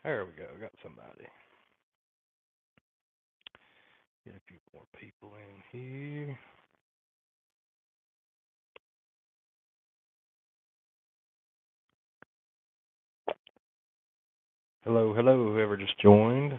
There we go. Got somebody. Get a few more people in here. Hello, hello, whoever just joined.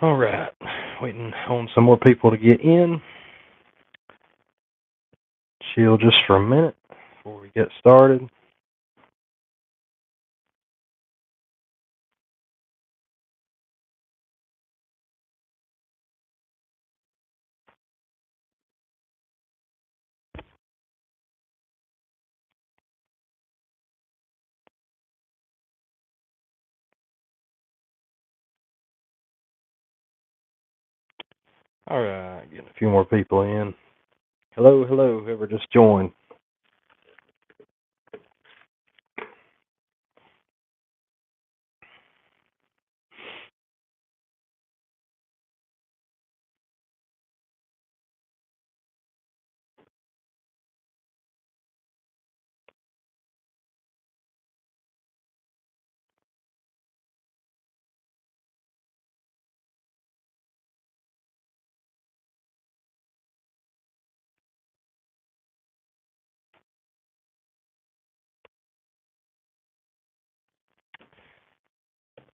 All right, waiting on some more people to get in. Chill just for a minute before we get started. All right, getting a few more people in. Hello, hello, whoever just joined.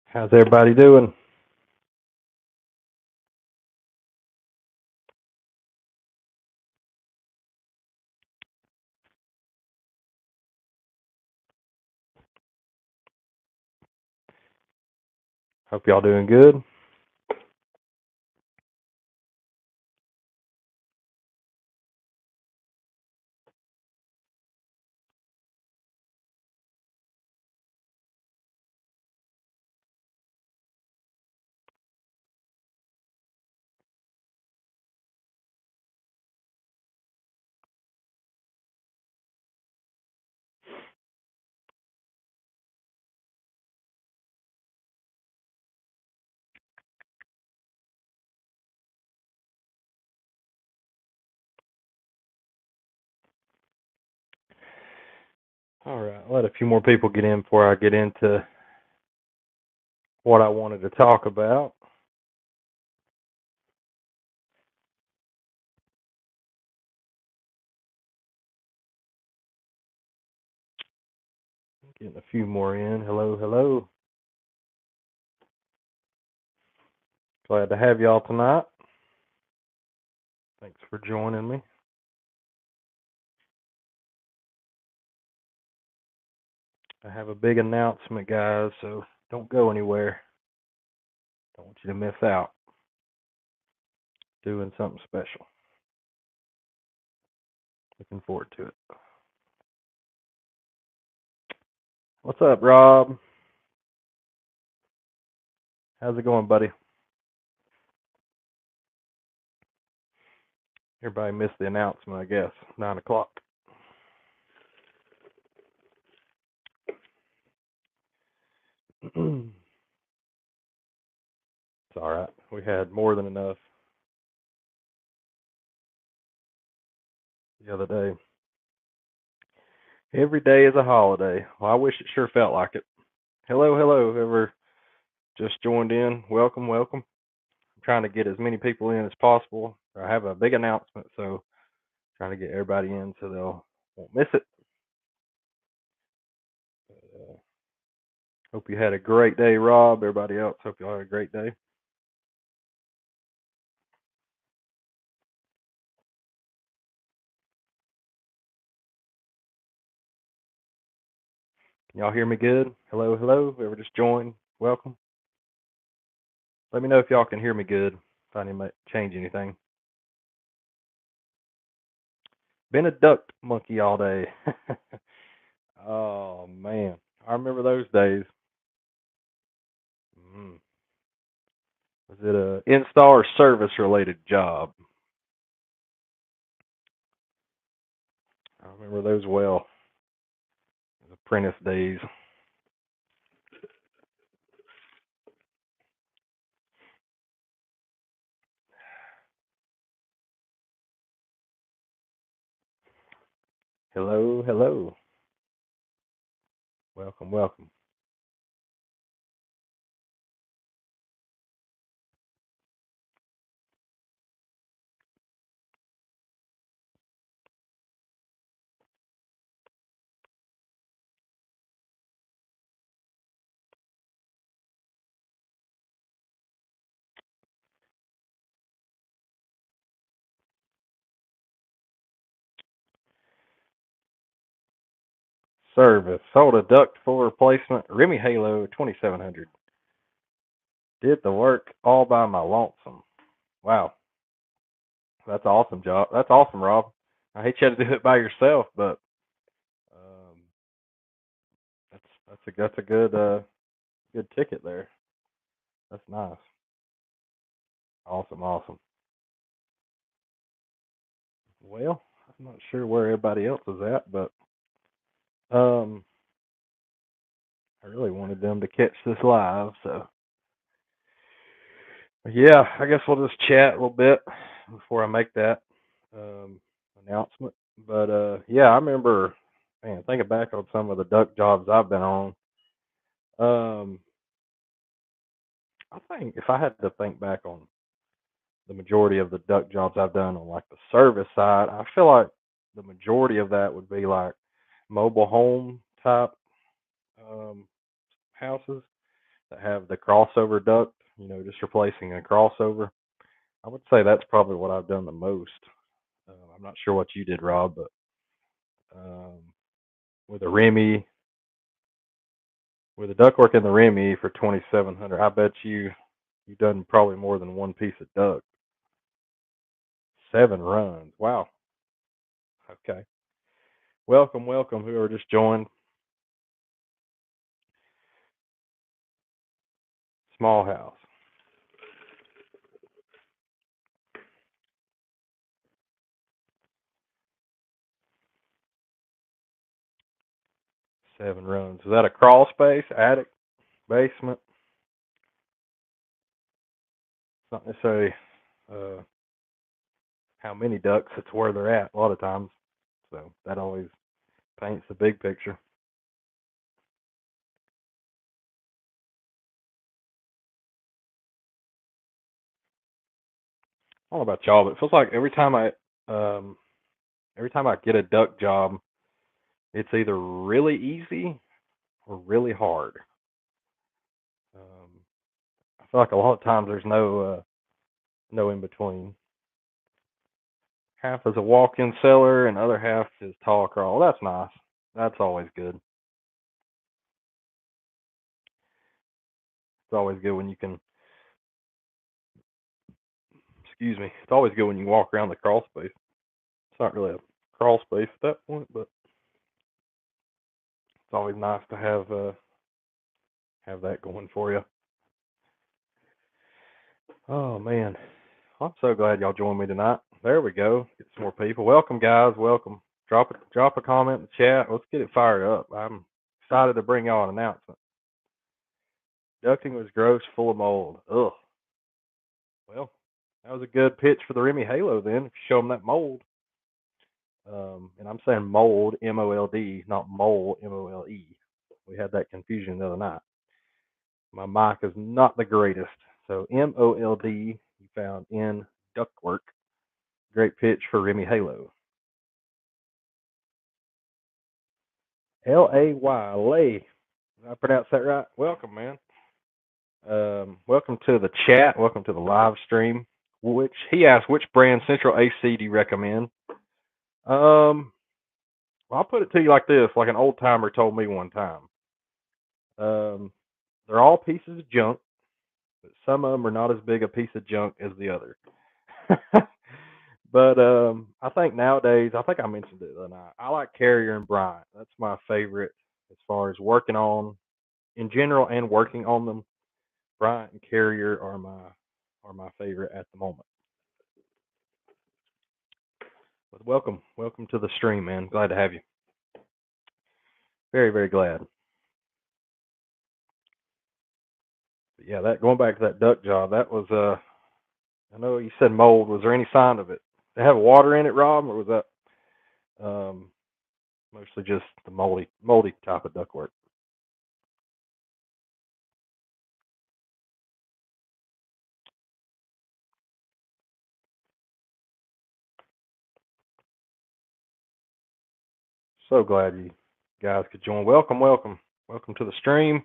How's everybody doing? Hope y'all doing good. All right, let a few more people get in before I get into what I wanted to talk about. Getting a few more in. Hello, hello. Glad to have y'all tonight. Thanks for joining me. I have a big announcement, guys, so don't go anywhere. Don't want you to miss out. Doing something special. Looking forward to it. What's up, Rob? How's it going, buddy? Everybody missed the announcement, I guess. 9 o'clock. It's all right. We had more than enough the other day. Every day is a holiday. Well, I wish it sure felt like it. Hello, hello, whoever just joined in, welcome, welcome. I'm trying to get as many people in as possible. I have a big announcement, so trying to get everybody in so they'll won't miss it. Hope you had a great day, Rob. Everybody else, hope you all had a great day. Can y'all hear me good? Hello, hello. Whoever just joined, welcome. Let me know if y'all can hear me good. If I need to change anything. Been a duck monkey all day. Oh man, I remember those days. Mm. Was it a install or service related job? I remember those well. Apprentice days. Hello, hello. Welcome, welcome. Service. Sold a duct for replacement. Remy Halo 2700. Did the work all by my lonesome. Wow. That's an awesome job. That's awesome, Rob. I hate you had to do it by yourself, but um, that's a good ticket there. That's nice. Awesome, awesome. Well, I'm not sure where everybody else is at, but um, I really wanted them to catch this live, so yeah, I guess we'll just chat a little bit before I make that um, announcement. But yeah, I remember, man, thinking back on some of the duck jobs I've been on. Um, I think if I had to think back on the majority of the duck jobs I've done on like the service side, I feel like the majority of that would be like mobile home type um, houses that have the crossover duct, just replacing a crossover. I would say that's probably what I've done the most. I'm not sure what you did, Rob, but um, with a Remy, with a ductwork in the Remy for 2,700, I bet you've done probably more than one piece of duct. 7 runs. Wow. Okay. Welcome, welcome. Whoever just joined. Small house. Seven runs. Is that a crawl space, attic, basement? It's not necessarily uh, how many ducks. It's where they're at a lot of times. So that always paints the big picture. I don't know about y'all, but it feels like um, every time I get a duck job, it's either really easy or really hard. Um, I feel like a lot of times there's no in between. Half is a walk-in cellar, and the other half is tall crawl. Well, that's nice. That's always good. It's always good when you can. Excuse me. It's always good when you walk around the crawl space. It's not really a crawl space at that point, but it's always nice to have that going for you. Oh man, I'm so glad y'all joined me tonight. There we go. Get some more people. Welcome, guys. Welcome. Drop a comment in the chat. Let's get it fired up. I'm excited to bring y'all an announcement. Ducting was gross, full of mold. Ugh. Well, that was a good pitch for the Remy Halo then. If you show them that mold. And I'm saying mold, MOLD, not mole, MOLE. We had that confusion the other night. My mic is not the greatest. So MOLD, you found in ductwork. Great pitch for Remy Halo. LAY, Lay. Did I pronounce that right? Welcome, man. Welcome to the chat. Welcome to the live stream. Which he asked, which brand central AC do you recommend? Well, I'll put it to you like this, like an old timer told me one time. They're all pieces of junk, but some of them are not as big a piece of junk as the other. But I think nowadays, I think I mentioned it the other night. I like Carrier and Bryant. That's my favorite as far as working on in general and working on them. Bryant and Carrier are my favorite at the moment. But welcome to the stream, man. Glad to have you. Very, very glad. But yeah, that going back to that duck job, that was I know you said mold. Was there any sign of it? Did it have water in it, Rob, or was that mostly just the moldy type of ductwork? So glad you guys could join. Welcome to the stream.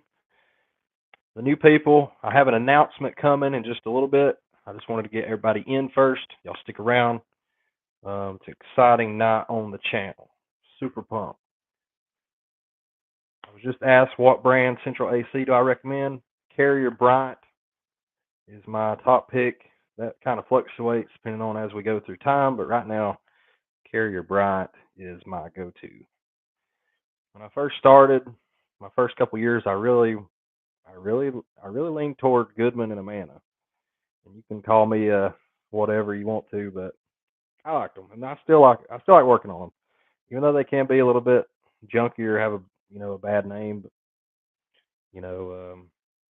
The new people, I have an announcement coming in just a little bit. I just wanted to get everybody in first. Y'all stick around. It's an exciting night on the channel. Super pumped. I was just asked what brand central AC do I recommend. Carrier Bryant is my top pick. That kind of fluctuates depending on as we go through time, but right now, Carrier Bryant is my go-to. When I first started, my first couple years, I really leaned toward Goodman and Amana. And you can call me whatever you want to, but I liked them, and I still like working on them, even though they can be a little bit junky or have a bad name. But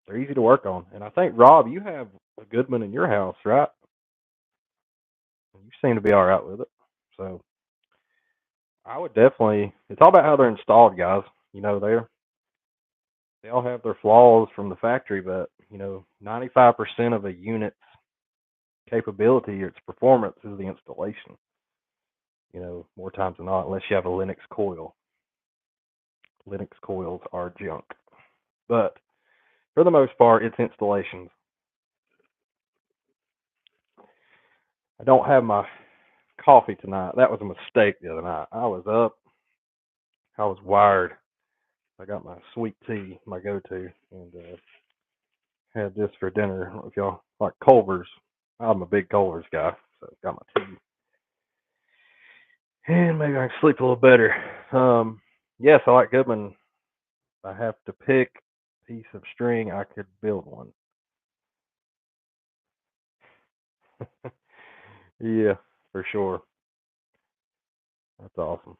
they're easy to work on, and I think Rob, you have a Goodman in your house, right? You seem to be all right with it, so I would definitely. It's all about how they're installed, guys. They all have their flaws from the factory, but 95% of a unit's capability or its performance is the installation. More times than not, unless you have a Linux coil. Linux coils are junk. But for the most part, it's installations. I don't have my coffee tonight. That was a mistake the other night. I was up. I was wired. I got my sweet tea, my go-to, and had this for dinner. I don't know if y'all like Culver's. I'm a big Culver's guy, so got my tea. And maybe I can sleep a little better. Yes, I like Goodman. If I have to pick a piece of string, I could build one. Yeah, for sure. That's awesome.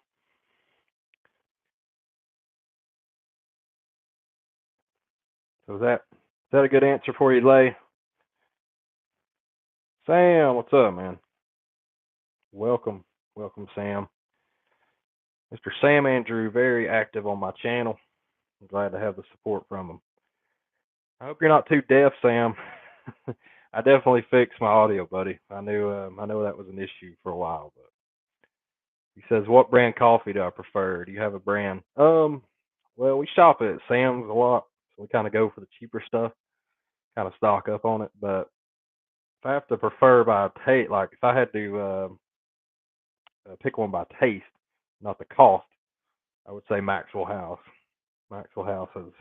So is that a good answer for you, Lay? Sam, what's up, man? Welcome, Sam. Mr. Sam Andrew, very active on my channel. I'm glad to have the support from him. I hope you're not too deaf, Sam. I definitely fixed my audio, buddy. I know that was an issue for a while, but he says, "What brand coffee do I prefer? Do you have a brand?" Well, we shop at Sam's a lot, so we kind of go for the cheaper stuff, kind of stock up on it. But if I have to prefer by taste, like if I had to pick one by taste, not the cost, I would say Maxwell House. Maxwell House is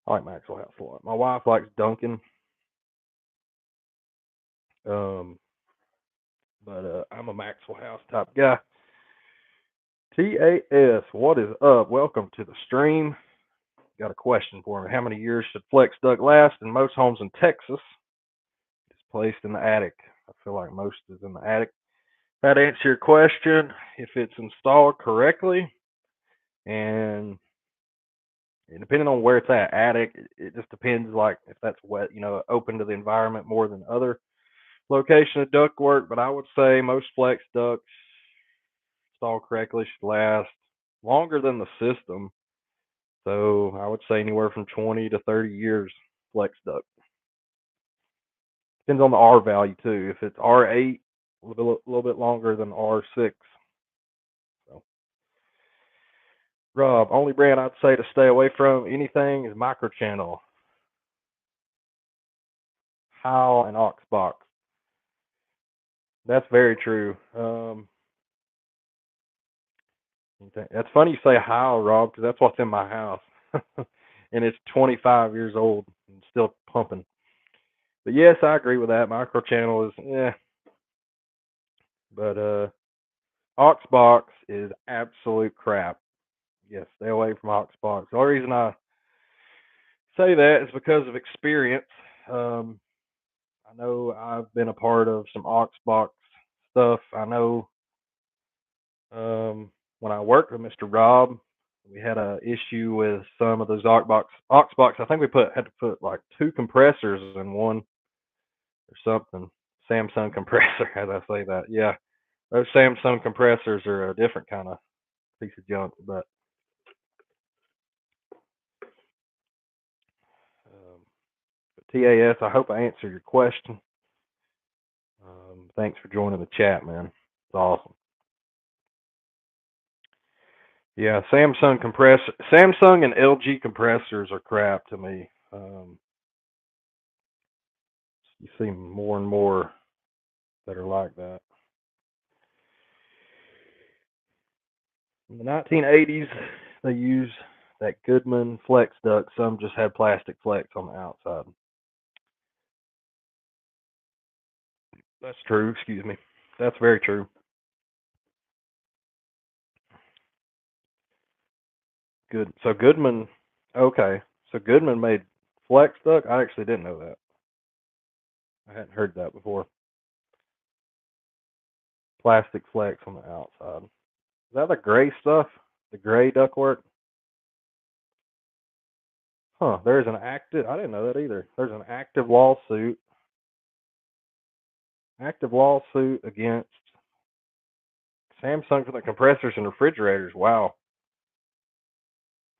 I like Maxwell House a lot. My wife likes Dunkin', but I'm a Maxwell House type guy. TAS, what is up? Welcome to the stream. Got a question for me. How many years should flex duct last? In most homes in Texas, it's placed in the attic. I feel like most is in the attic. That answer your question. If it's installed correctly, and depending on where it's at, attic, it just depends. Like if that's wet, open to the environment more than other location of duct work. But I would say most flex ducts installed correctly should last longer than the system. So I would say anywhere from 20 to 30 years flex duck. Depends on the R value too. If it's R8, a little bit longer than R6. So, Rob, only brand I'd say to stay away from anything is microchannel, Howl, and Oxbox. That's very true. That's funny you say Howl, Rob, because that's what's in my house, and it's 25 years old and still pumping. But yes, I agree with that. Microchannel is but Oxbox is absolute crap. Yes, stay away from Oxbox. The only reason I say that is because of experience. Um, I know I've been a part of some Oxbox stuff. I know when I worked with Mr. Rob, we had a issue with some of those Oxbox. I think we had to put like two compressors in one or something. Samsung compressor, as I say that. Yeah, those Samsung compressors are a different kind of piece of junk. But um, TAS, I hope I answered your question. Thanks for joining the chat, man. It's awesome. Yeah, Samsung and LG compressors are crap to me. You see more and more that are like that. In the 1980s, they used that Goodman flex duct. Some just had plastic flex on the outside. That's true. Excuse me. That's very true. Good. So Goodman. Okay. So Goodman made flex duct. I actually didn't know that. I hadn't heard that before. Plastic flex on the outside. Is that the gray stuff? The gray ductwork? Huh. There's an active. I didn't know that either. There's an active lawsuit. Active lawsuit against Samsung for the compressors and refrigerators. Wow.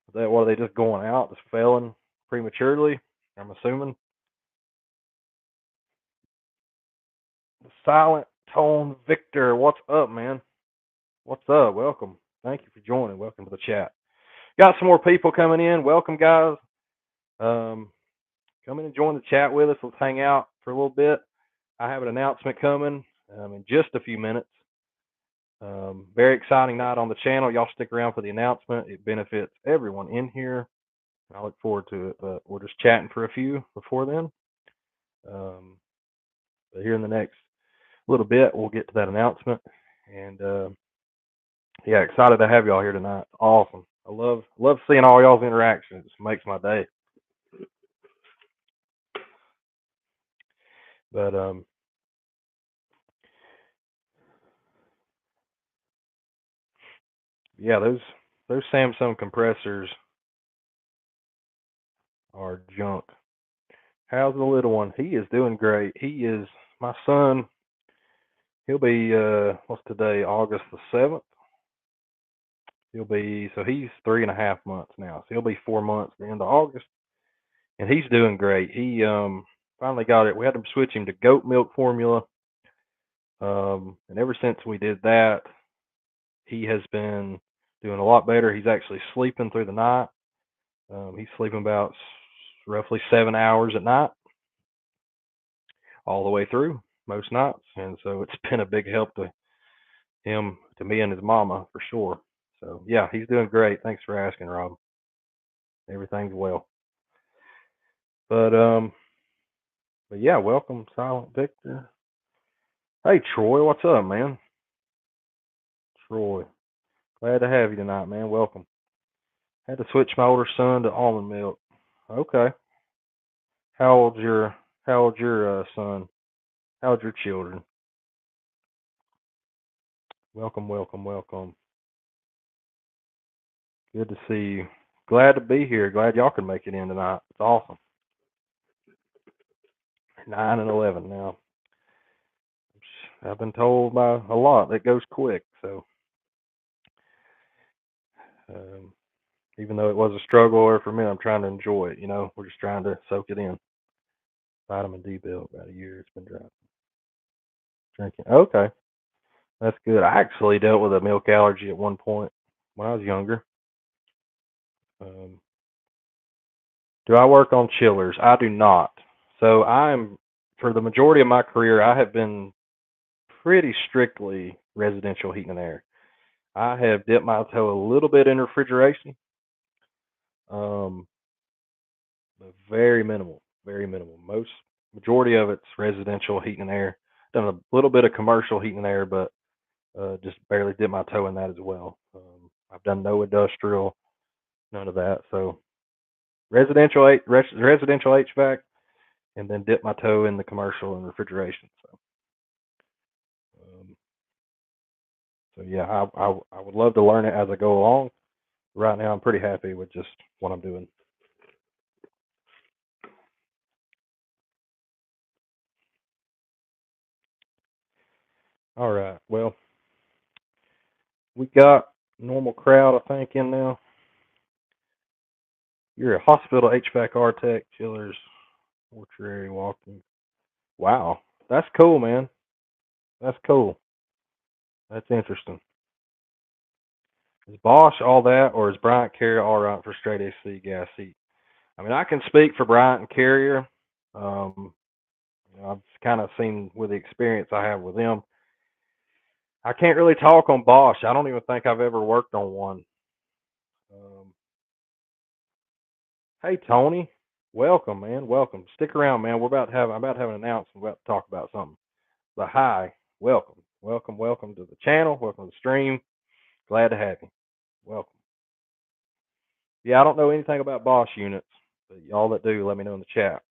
Is that what, are they just going out, just failing prematurely? I'm assuming. The Silent Tone Victor, what's up, man? What's up? Welcome. Thank you for joining. Welcome to the chat. Got some more people coming in. Welcome, guys. Come in and join the chat with us. Let's hang out for a little bit. I have an announcement coming in just a few minutes. Very exciting night on the channel. Y'all stick around for the announcement. It benefits everyone in here. I look forward to it. But we're just chatting for a few before then. But here in the next little bit, we'll get to that announcement. And yeah, excited to have y'all here tonight. Awesome. I love seeing all y'all's interactions. It makes my day. But yeah, those Samsung compressors are junk. How's the little one? He is doing great. He is my son. He'll be what's today? August the 7th. He'll be so he's 3.5 months now. So he'll be 4 months at the end of August, and he's doing great. He finally got it. We had to switch him to goat milk formula, and ever since we did that, he has been doing a lot better. He's actually sleeping through the night. He's sleeping about roughly 7 hours at night, all the way through most nights, and so it's been a big help to him, to me, and his mama for sure. So yeah, he's doing great. Thanks for asking, Rob. Everything's well. But but yeah, welcome, Silent Victor. Hey Troy, what's up, man? Troy, glad to have you tonight, man. Welcome. Had to switch my older son to almond milk. Okay. How old's your son? How old's your children? Welcome, welcome, welcome. Good to see you. Glad to be here. Glad y'all can make it in tonight. It's awesome. 9 and 11 now. I've been told by a lot that goes quick. So, um, Even though it was a struggle, or for me, I'm trying to enjoy it. We're just trying to soak it in. Vitamin D bill, about a year it's been drinking. Okay, that's good. I actually dealt with a milk allergy at one point when I was younger. Um, do I work on chillers? I do not. So for the majority of my career, I have been pretty strictly residential heating and air. I have dipped my toe a little bit in refrigeration, um, but very minimal, very minimal. Majority of it's residential heating and air. Done a little bit of commercial heating and air, but just barely dipped my toe in that as well. I've done no industrial, none of that. So residential HVAC, and then dip my toe in the commercial and refrigeration. Um, so yeah, I would love to learn it as I go along. Right now, I'm pretty happy with just what I'm doing. All right. Well, we got normal crowd, I think, in now. You're a hospital HVAC tech, chillers, mortuary, walking. Wow, that's cool, man. That's cool. That's interesting. Is Bosch all that, or is Bryant Carrier all right for straight AC gas heat? I mean, I can speak for Bryant and Carrier. Um, I've kind of seen with the experience I have with them. I can't really talk on Bosch. I don't even think I've ever worked on one. Um, hey, Tony, welcome, man. Welcome. Stick around, man. I'm about to have an announcement. We're about to talk about something. But hi, welcome, welcome to the channel. Welcome to the stream. Glad to have you. Welcome. Yeah, I don't know anything about Bosch units, but y'all that do, let me know in the chat.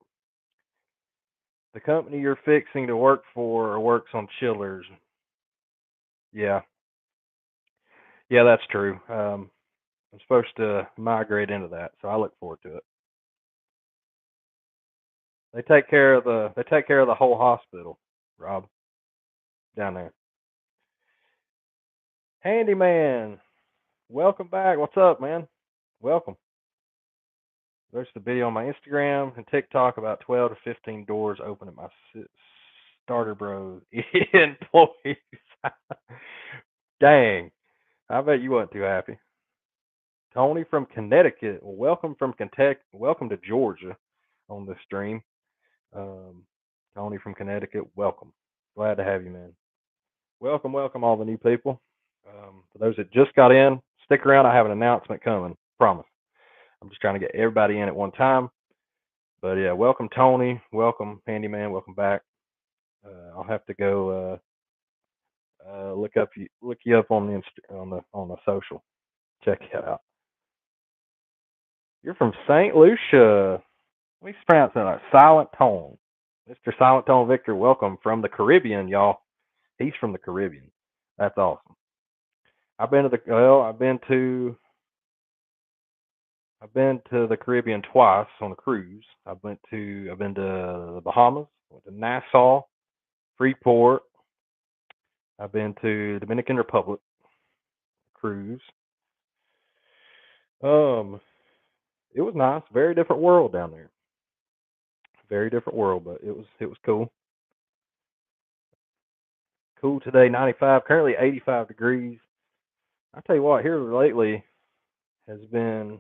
The company you're fixing to work for works on chillers. Yeah, yeah, that's true. I'm supposed to migrate into that, so I look forward to it. They take care of the whole hospital, Rob, down there. Handyman, welcome back. What's up, man? Welcome. There's the video on my Instagram and TikTok about 12 to 15 doors open at my starter bros employees. Dang, I bet you weren't too happy. Tony from Connecticut. Well, welcome from Kentucky. Welcome to Georgia on this stream. Um, Tony from Connecticut. Welcome. Glad to have you, man. Welcome, all the new people. For those that just got in, stick around. I have an announcement coming. Promise. I'm just trying to get everybody in at one time. But yeah, welcome Tony. Welcome Handyman. Welcome back. I'll have to go look you up on the social. Check it out. You're from St. Lucia. We pronounce that like Silent Tone. Mr. Silent Tone Victor, welcome from the Caribbean, y'all. He's from the Caribbean. That's awesome. I've been to the Caribbean twice on a cruise. I've been to the Bahamas, went to Nassau, Freeport. I've been to Dominican Republic cruise. Um, it was nice. Very different world down there. Very different world, but it was cool. Cool today, 95. Currently 85 degrees. I tell you what, here lately has been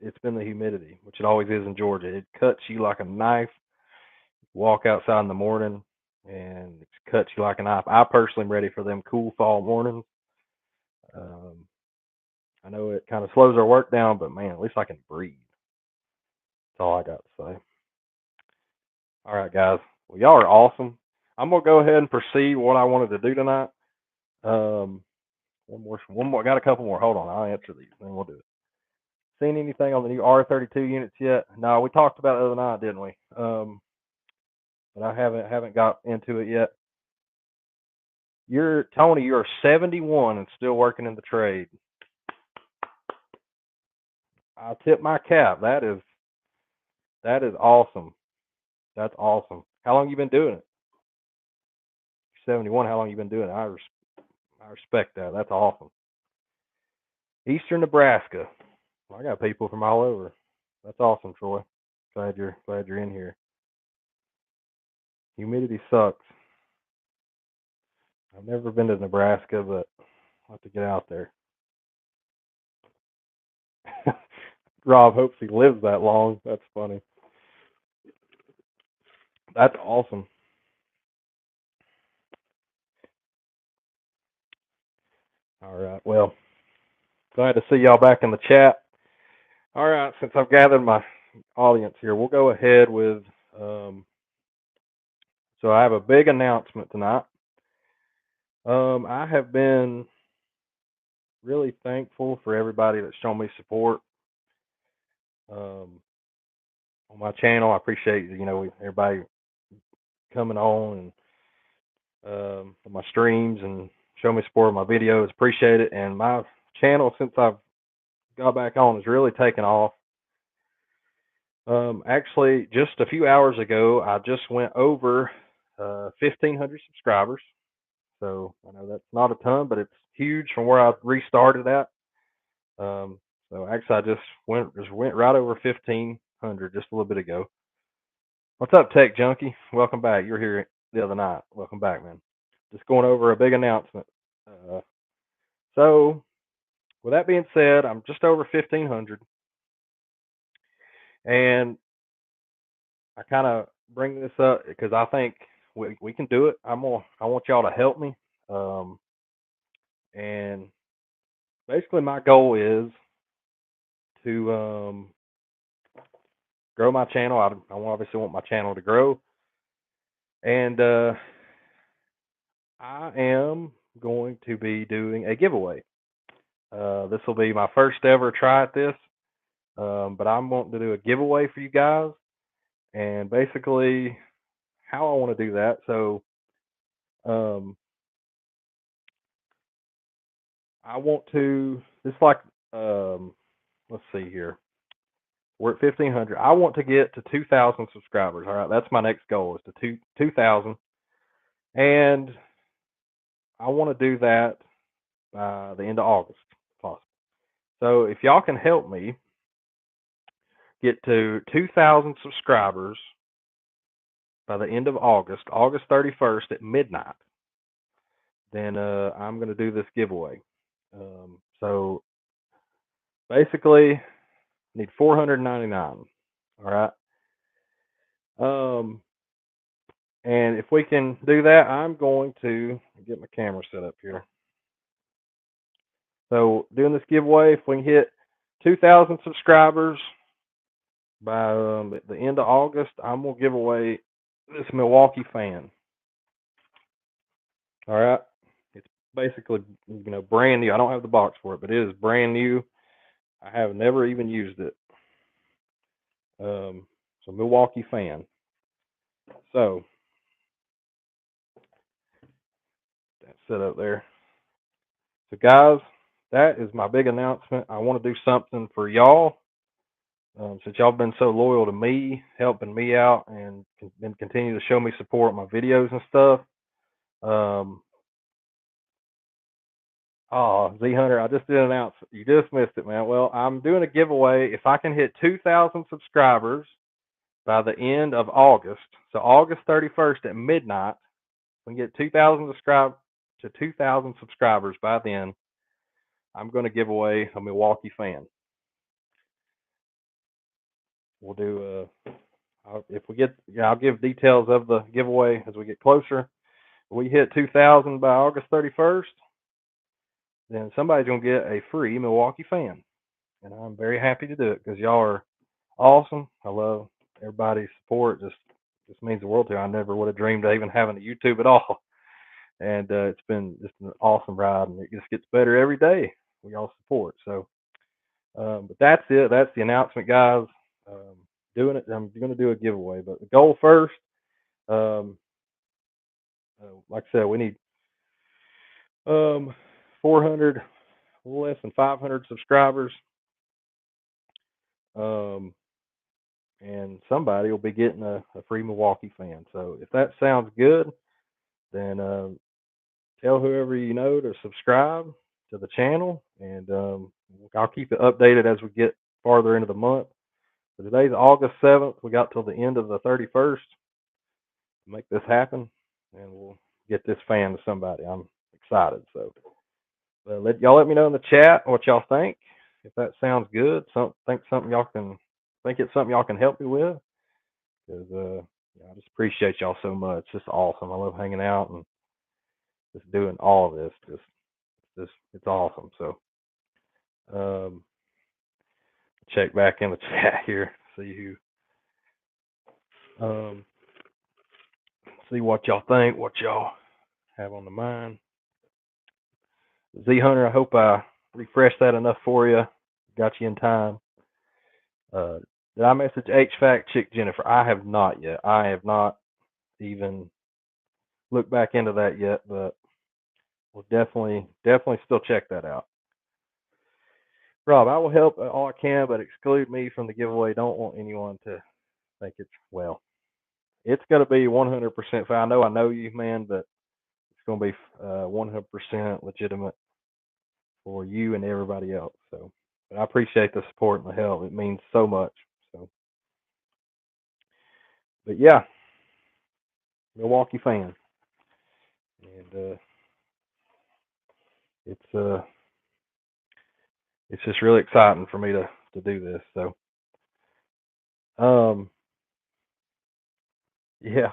it's been the humidity, which it always is in Georgia. It cuts you like a knife. Walk outside in the morning, and it cuts you like a knife. I personally am ready for them cool fall mornings. Um, I know it kind of slows our work down, but man, at least I can breathe. That's all I got to say. All right, guys. Well, y'all are awesome. I'm gonna go ahead and proceed what I wanted to do tonight. Um, one more. Got a couple more. Hold on, I'll answer these, then we'll do it. Seen anything on the new R32 units yet? No, we talked about it the other night, didn't we? But I haven't got into it yet. You're Tony. You're 71 and still working in the trade. I tip my cap. That is awesome. That's awesome. How long you been doing it? 71. How long you been doing it? I respect that. That's awesome. Eastern Nebraska. I got people from all over. That's awesome, Troy. Glad you're in here. Humidity sucks. I've never been to Nebraska, but I'll have to get out there. Rob hopes he lives that long. That's funny. That's awesome. All right. Well, glad to see y'all back in the chat. All right. Since I've gathered my audience here, we'll go ahead with. So I have a big announcement tonight. I have been really thankful for everybody that's shown me support on my channel. I appreciate everybody coming on and my streams and show me support on my videos. Appreciate it. And my channel, since I've got back on, has really taken off. Actually, just a few hours ago, I just went over 1,500 subscribers. So I know that's not a ton, but it's huge from where I restarted at. So actually, I just went right over 1,500 just a little bit ago. What's up, Tech Junkie? Welcome back. You were here the other night. Welcome back, man. Just going over a big announcement. So, with that being said, I'm just over 1,500, and I kind of bring this up because I think we can do it. I want y'all to help me, and basically my goal is to grow my channel. I obviously want my channel to grow, and I am going to be doing a giveaway. This will be my first ever try at this, but I'm wanting to do a giveaway for you guys, and basically how I want to do that. So, I want to. It's like, let's see here. We're at 1,500. I want to get to 2,000 subscribers. All right, that's my next goal is to 2,000, and I want to do that by the end of August, if possible. So if y'all can help me get to 2,000 subscribers by the end of August, August 31st at midnight, then I'm going to do this giveaway. So basically, I need 499. All right. And if we can do that, I'm going to get my camera set up here. So doing this giveaway, if we can hit 2,000 subscribers by the end of August, I'm gonna give away this Milwaukee fan. All right, it's basically brand new. I don't have the box for it, but it is brand new. I have never even used it. So Milwaukee fan. So that's set up there. So guys, that is my big announcement. I want to do something for y'all. Since y'all been so loyal to me, helping me out, and been continue to show me support my videos and stuff. Oh, Z Hunter, I just did announce. You just missed it, man. Well, I'm doing a giveaway. If I can hit 2,000 subscribers by the end of August, so August 31st at midnight, we can get 2,000 subscribers by then. I'm going to give away a Milwaukee fan. We'll do if we get, I'll give details of the giveaway as we get closer. If we hit 2,000 by August 31st, then somebody's gonna get a free Milwaukee fan, and I'm very happy to do it because y'all are awesome. I love everybody's support. Just means the world to me. I never would have dreamed of even having a YouTube at all, and it's been just an awesome ride, and it just gets better every day with y'all support. So, but that's it. That's the announcement, guys. Doing it. I'm going to do a giveaway, but the goal first, like I said, we need 400, less than 500 subscribers, and somebody will be getting a free Milwaukee fan. So if that sounds good, then tell whoever you know to subscribe to the channel, and we'll I'll keep it updated as we get farther into the month. So today's August 7th. We got till the end of the 31st to make this happen, and we'll get this fan to somebody. I'm excited. So y'all let me know in the chat what y'all think. If that sounds good, think it's something y'all can help me with. Because I just appreciate y'all so much. It's just awesome. I love hanging out and just doing all of this. Just it's awesome. So um, check back in the chat here, um, see what y'all think, what y'all have on the mind. Z Hunter, I hope I refreshed that enough for you. Got you in time. Did I message HVAC chick Jennifer? I have not yet. I have not even looked back into that yet, but we'll definitely still check that out. Rob, I will help all I can, but exclude me from the giveaway. Don't want anyone to think it's going to be 100% fair. I know you, man, but it's going to be 100% legitimate for you and everybody else. So, but I appreciate the support and the help. It means so much. So, but yeah, Milwaukee fan, and it's just really exciting for me to do this. So, yeah,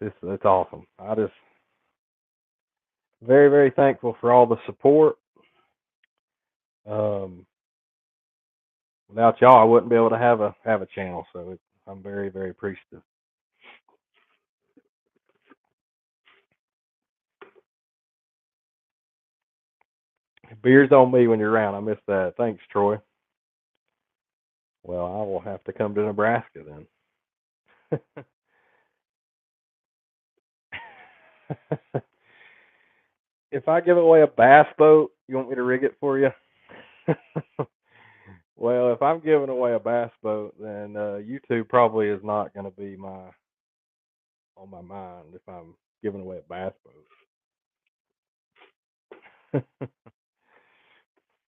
it's awesome. I just very, very thankful for all the support. Without y'all, I wouldn't be able to have a channel. So I'm very, very appreciative. Beers on me when you're around. I missed that. Thanks, Troy. Well, I will have to come to Nebraska then. If I give away a bass boat, you want me to rig it for you? Well, if I'm giving away a bass boat, then YouTube probably is not going to be on my mind if I'm giving away a bass boat.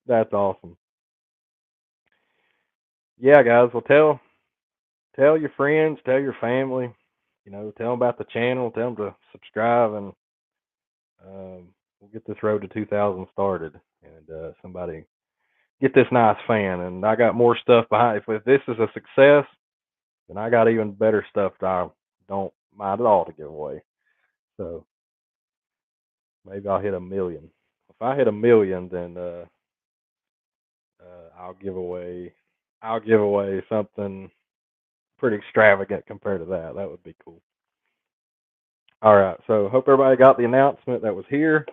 That's awesome. Yeah, guys. Well, tell your friends, tell your family. Tell them about the channel. Tell them to subscribe, and we'll get this road to 2,000 started, and somebody get this nice fan. And I got more stuff behind. If this is a success, then I got even better stuff that I don't mind at all to give away. So maybe I'll hit 1,000,000. If I hit 1,000,000, then I'll give away something pretty extravagant compared to that. That would be cool. All right. So hope everybody got the announcement that was here.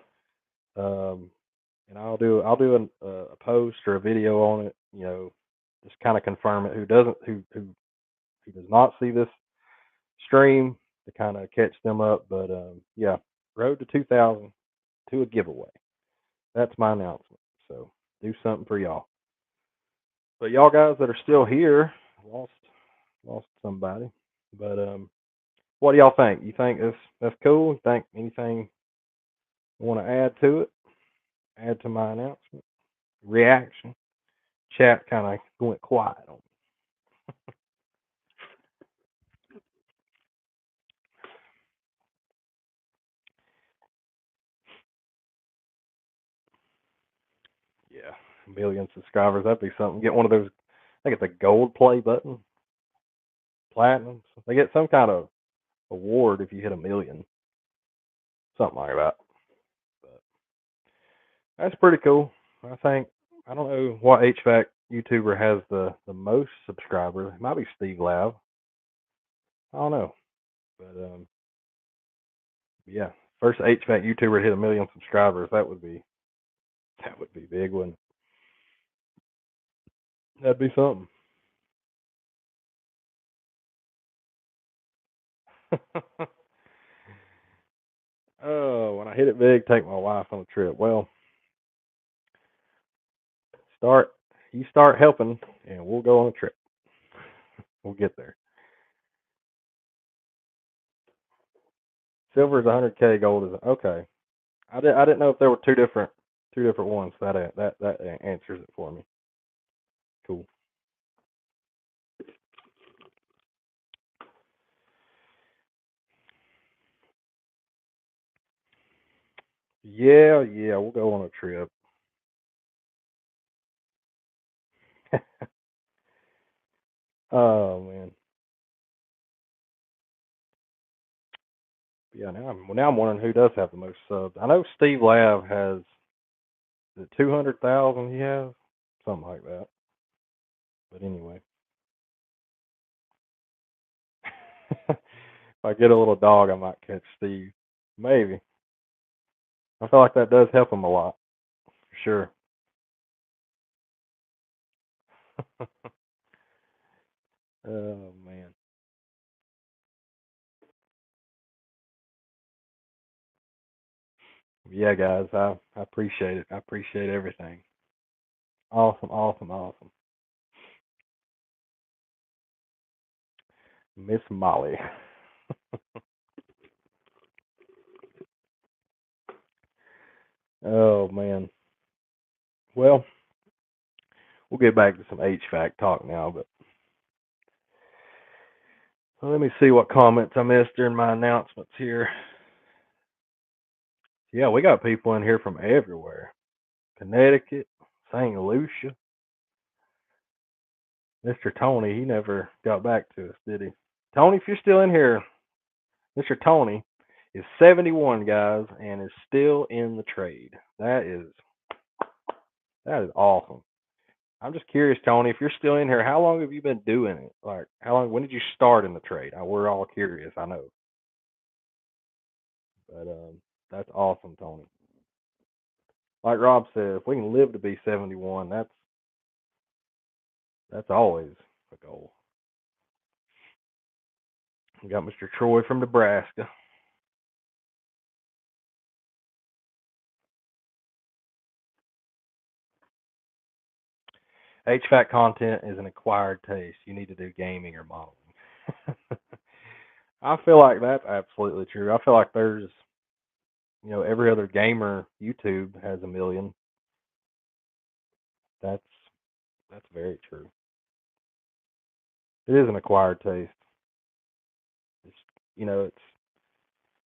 And I'll do a post or a video on it. Just kind of confirm it. Who does not see this stream, to kind of catch them up. But yeah, road to 2,000 to a giveaway. That's my announcement. So do something for y'all. But y'all guys that are still here, lost somebody. But what do y'all think? You think that's cool? You think anything you want to add to it? Add to my announcement? Reaction? Chat kind of went quiet on me. Yeah, 1,000,000 subscribers. That'd be something. Get one of those. I think it's a gold play button, platinum. They get some kind of award if you hit 1,000,000, something like that. But that's pretty cool. I don't know what HVAC YouTuber has the most subscribers. It might be Steve Lav. I don't know, but yeah, first HVAC YouTuber to hit 1,000,000 subscribers. That would be big, wouldn't it? That'd be something. Oh, when I hit it big, take my wife on a trip. Well, you start helping, and we'll go on a trip. We'll get there. Silver is 100K, gold is okay. I didn't know if there were two different Two different ones. That answers it for me. Cool. Yeah, yeah, we'll go on a trip. Oh man. Yeah, now I'm wondering who does have the most subs. I know Steve Lav has, is it 200,000 he has? Something like that. But anyway. If I get a little dog, I might catch Steve. Maybe. I feel like that does help him a lot, for sure. Oh man. Yeah, guys, I appreciate it. I appreciate everything. Awesome, awesome, awesome. Miss Molly. Oh man. Well, we'll get back to some HVAC talk now, but let me see what comments I missed during my announcements here. Yeah, we got people in here from everywhere. Connecticut, St. Lucia. Mr. Tony, he never got back to us, did he? Tony, if you're still in here, Mr. Tony is 71, guys, and is still in the trade. That is awesome. I'm just curious, Tony, if you're still in here, how long have you been doing it? Like, how long? When did you start in the trade? We're all curious, I know, but that's awesome, Tony. Like Rob said, if we can live to be 71, that's always a goal. We got Mr. Troy from Nebraska. HVAC content is an acquired taste. You need to do gaming or modeling. I feel like that's absolutely true. I feel like there's, every other gamer YouTube has a million. That's that's very true. It is an acquired taste. It's it's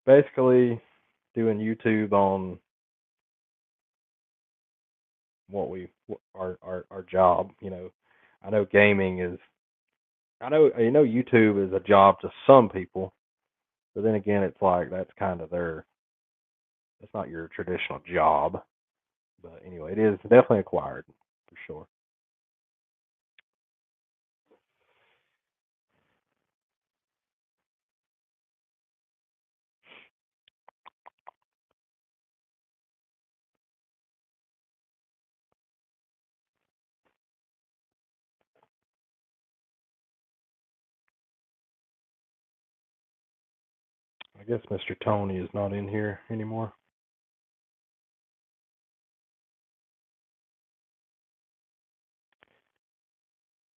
basically doing YouTube on our job. I know gaming is. I know YouTube is a job to some people, but then again, it's like that's kind of their. It's not your traditional job, but anyway, it is definitely acquired for sure. I guess Mr. Tony is not in here anymore.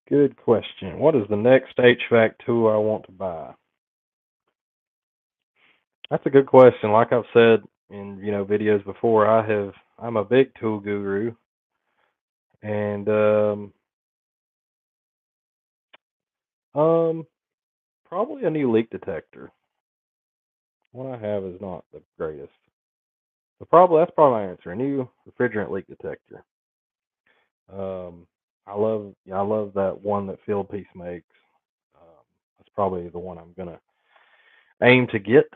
Good question. What is the next HVAC tool I want to buy? That's a good question. Like I've said in videos before, I'm a big tool guru, and um probably a new leak detector. One I have is not the greatest. So that's probably my answer. A new refrigerant leak detector. I love that one that Field Piece makes. That's probably the one I'm gonna aim to get.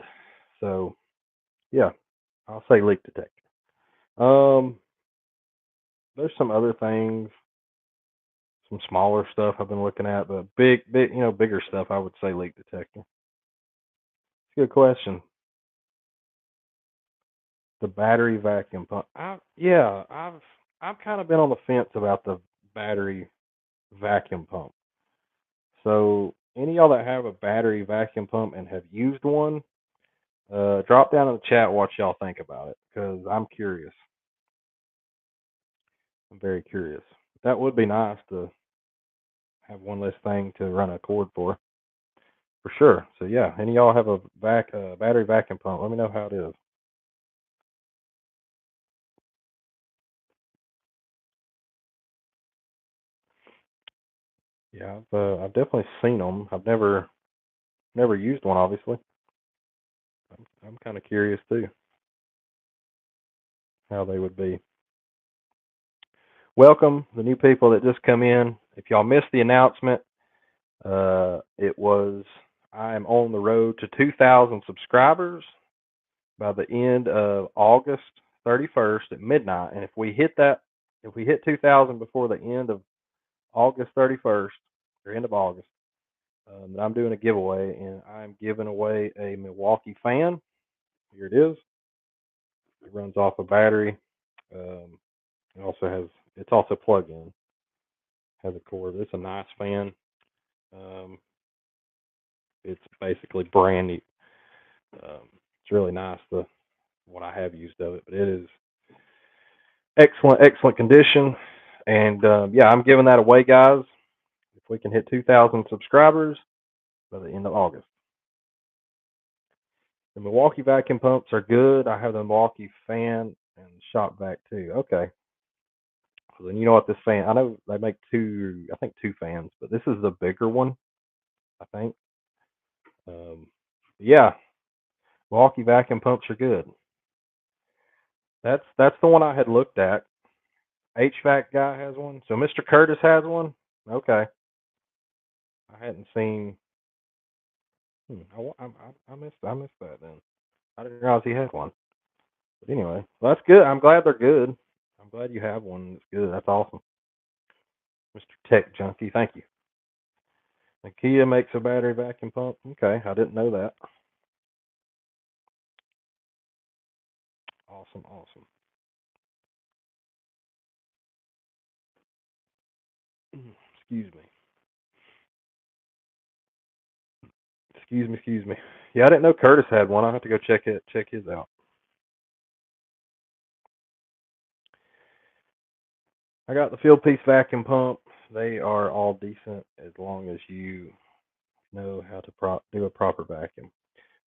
So yeah, I'll say leak detector. Um, there's some other things, some smaller stuff I've been looking at, but bigger stuff. I would say leak detector. It's a good question. The battery vacuum pump. I've kind of been on the fence about the battery vacuum pump. So any of y'all that have a battery vacuum pump and have used one, drop down in the chat what y'all think about it, because I'm curious. I'm very curious. That would be nice to have one less thing to run a cord for sure. So yeah, any of y'all have a battery vacuum pump? Let me know how it is. Yeah, I've definitely seen them. I've never used one, obviously. I'm kind of curious too how they would be. Welcome the new people that just come in. If y'all missed the announcement, it was I am on the road to 2,000 subscribers by the end of August 31st at midnight. And if we hit 2,000 before the end of August 31st or end of August, then I'm doing a giveaway, and I'm giving away a Milwaukee fan. Here it is. It runs off a battery. Um, it's also plug-in. Has a cord. It's a nice fan. Um, it's basically brand new. It's really nice. What I have used of it, but it is excellent condition. And yeah, I'm giving that away, guys. If we can hit 2,000 subscribers by the end of August. The Milwaukee vacuum pumps are good. I have the Milwaukee fan and shop vac too. Okay. So then you know what this fan? I know they make I think two fans, but this is the bigger one. I think. Um, yeah, Milwaukee vacuum pumps are good. That's the one I had looked at. HVAC guy has one. So Mr. Curtis has one. Okay. I hadn't seen. I missed that then. I didn't realize he had one. But anyway, well, that's good. I'm glad they're good. I'm glad you have one. That's good. That's awesome, Mr. Tech Junkie. Thank you. And Kia makes a battery vacuum pump. Okay, I didn't know that. Awesome. Excuse me. Excuse me. Yeah, I didn't know Curtis had one. I'll have to go check his out. I got the Field Piece vacuum pump. They are all decent as long as you know how to do a proper vacuum.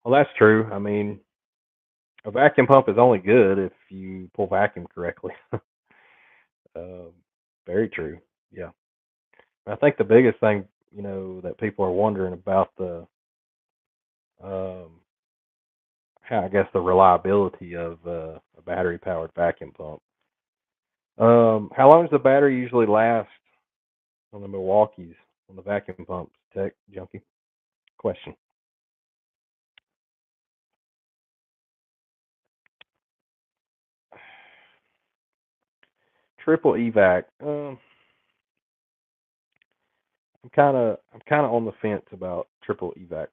Well, that's true. I mean, a vacuum pump is only good if you pull vacuum correctly. uh, Very true. Yeah. I think the biggest thing, that people are wondering about um, how I guess the reliability of a battery powered vacuum pump. How long does the battery usually last on the Milwaukee's, on the vacuum pumps? Tech junkie question. Triple evac. I'm kind of on the fence about triple evac,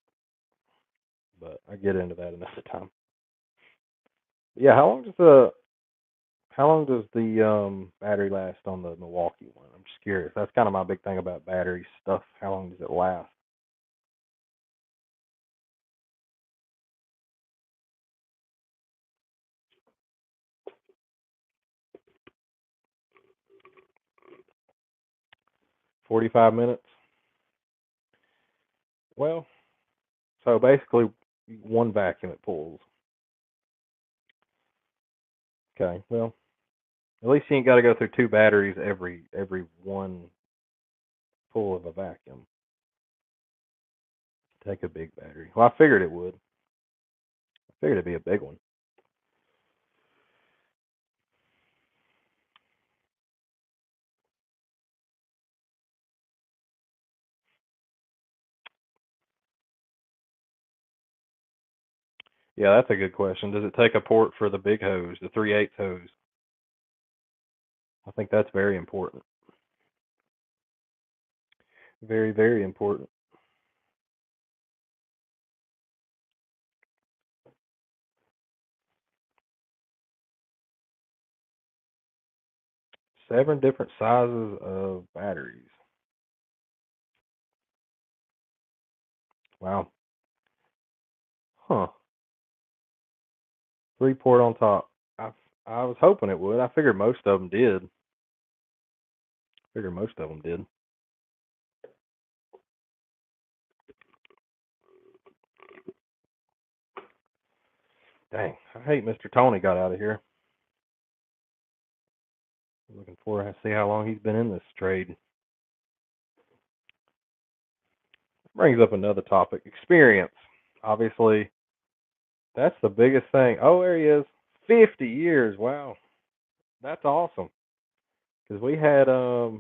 but I get into that another time. Yeah, how long does the battery last on the Milwaukee one? I'm just curious. That's kind of my big thing about battery stuff. How long does it last? 45 minutes. Well, so basically one vacuum it pulls. Okay. Well, at least you ain't got to go through two batteries every one pull of a vacuum. Take a big battery. Well, I figured it would. I figured it'd be a big one. Yeah, that's a good question. Does it take a port for the big hose, the 3/8 hose? I think that's very important. Very important. 7 different sizes of batteries. Wow. Huh. 3 port on top. I was hoping it would. I figured most of them did. Figured most of them did. Dang. I hate Mr. Tony got out of here. Looking forward to see how long he's been in this trade. Brings up another topic: experience. Obviously, that's the biggest thing. Oh, there he is. 50 years. Wow, that's awesome. Because we had uh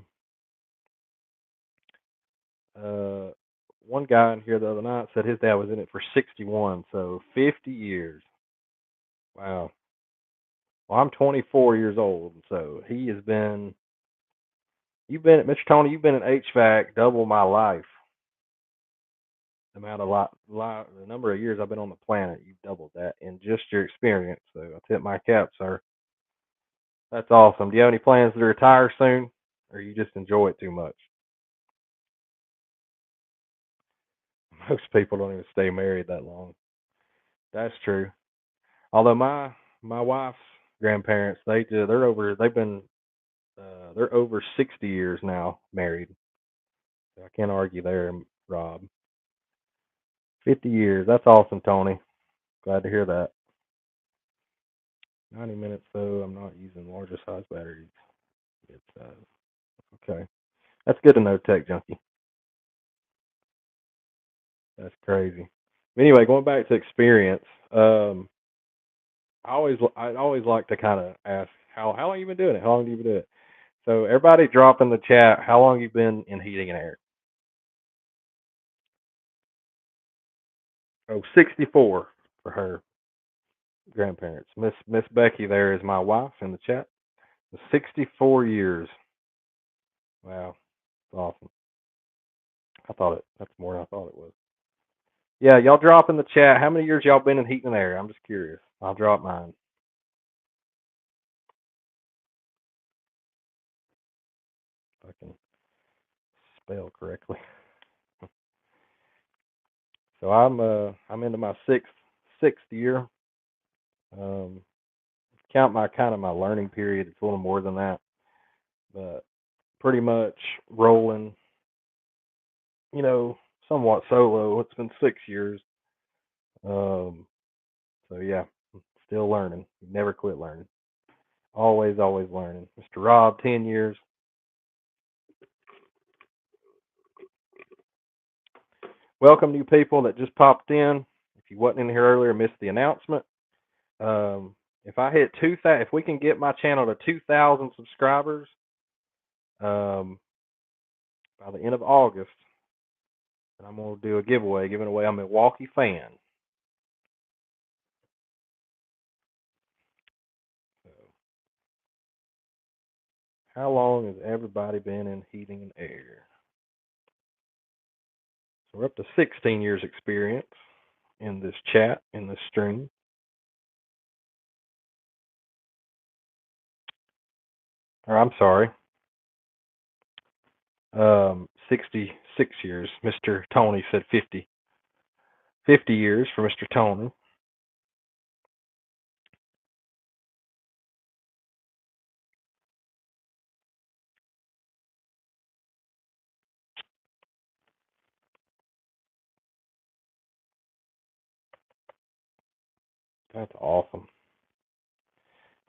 one guy in here the other night said his dad was in it for 61, so 50 years. Wow. Well, I'm 24 years old, so he has been. You've been, Mr. Tony. You've been in HVAC double my life. The amount of the number of years I've been on the planet, you've doubled that in just your experience. So I tip my cap, sir. That's awesome. Do you have any plans to retire soon, or you just enjoy it too much? Most people don't even stay married that long. That's true. Although my wife's grandparents, they're over 60 years now married. So I can't argue there, Rob. 50 years. That's awesome, Tony. Glad to hear that. 90 minutes though. I'm not using larger size batteries. It's okay. That's good to know, Tech Junkie. That's crazy. Anyway, going back to experience, I always like to kind of ask how long you been doing it? How long have you been doing it? So everybody drop in the chat how long you been in heating and air. Oh, 64 for her grandparents. Miss Becky there is my wife in the chat. 64 years. Wow, that's awesome. That's more than I thought it was. Yeah, y'all drop in the chat how many years y'all been in heating and air. I'm just curious. I'll drop mine. If I can spell correctly. So I'm into my sixth year. Um, count my kind of my learning period. It's a little more than that, but pretty much rolling. Somewhat solo. It's been 6 years. Um, so yeah, still learning. Never quit learning. Always learning. Mr. Rob, 10 years. Welcome, new people that just popped in. If you wasn't in here earlier, missed the announcement. If I hit 2,000, if we can get my channel to 2,000 subscribers, um, by the end of August, and I'm gonna do a giveaway, giving away a Milwaukee fan. So, how long has everybody been in heating and air? So we're up to 16 years experience in this chat, in this stream. Or I'm sorry, 66 years. Mr. Tony said 50. 50 years for Mr. Tony. That's awesome.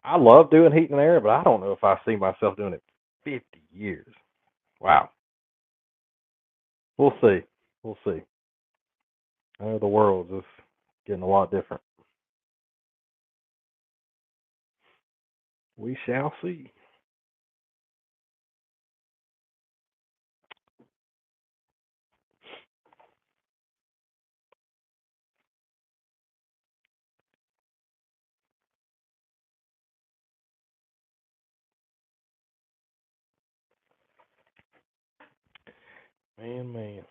I love doing heat and air, but I don't know if I see myself doing it 50 years. Wow. We'll see. We'll see. I know the world's just getting a lot different. We shall see. Man.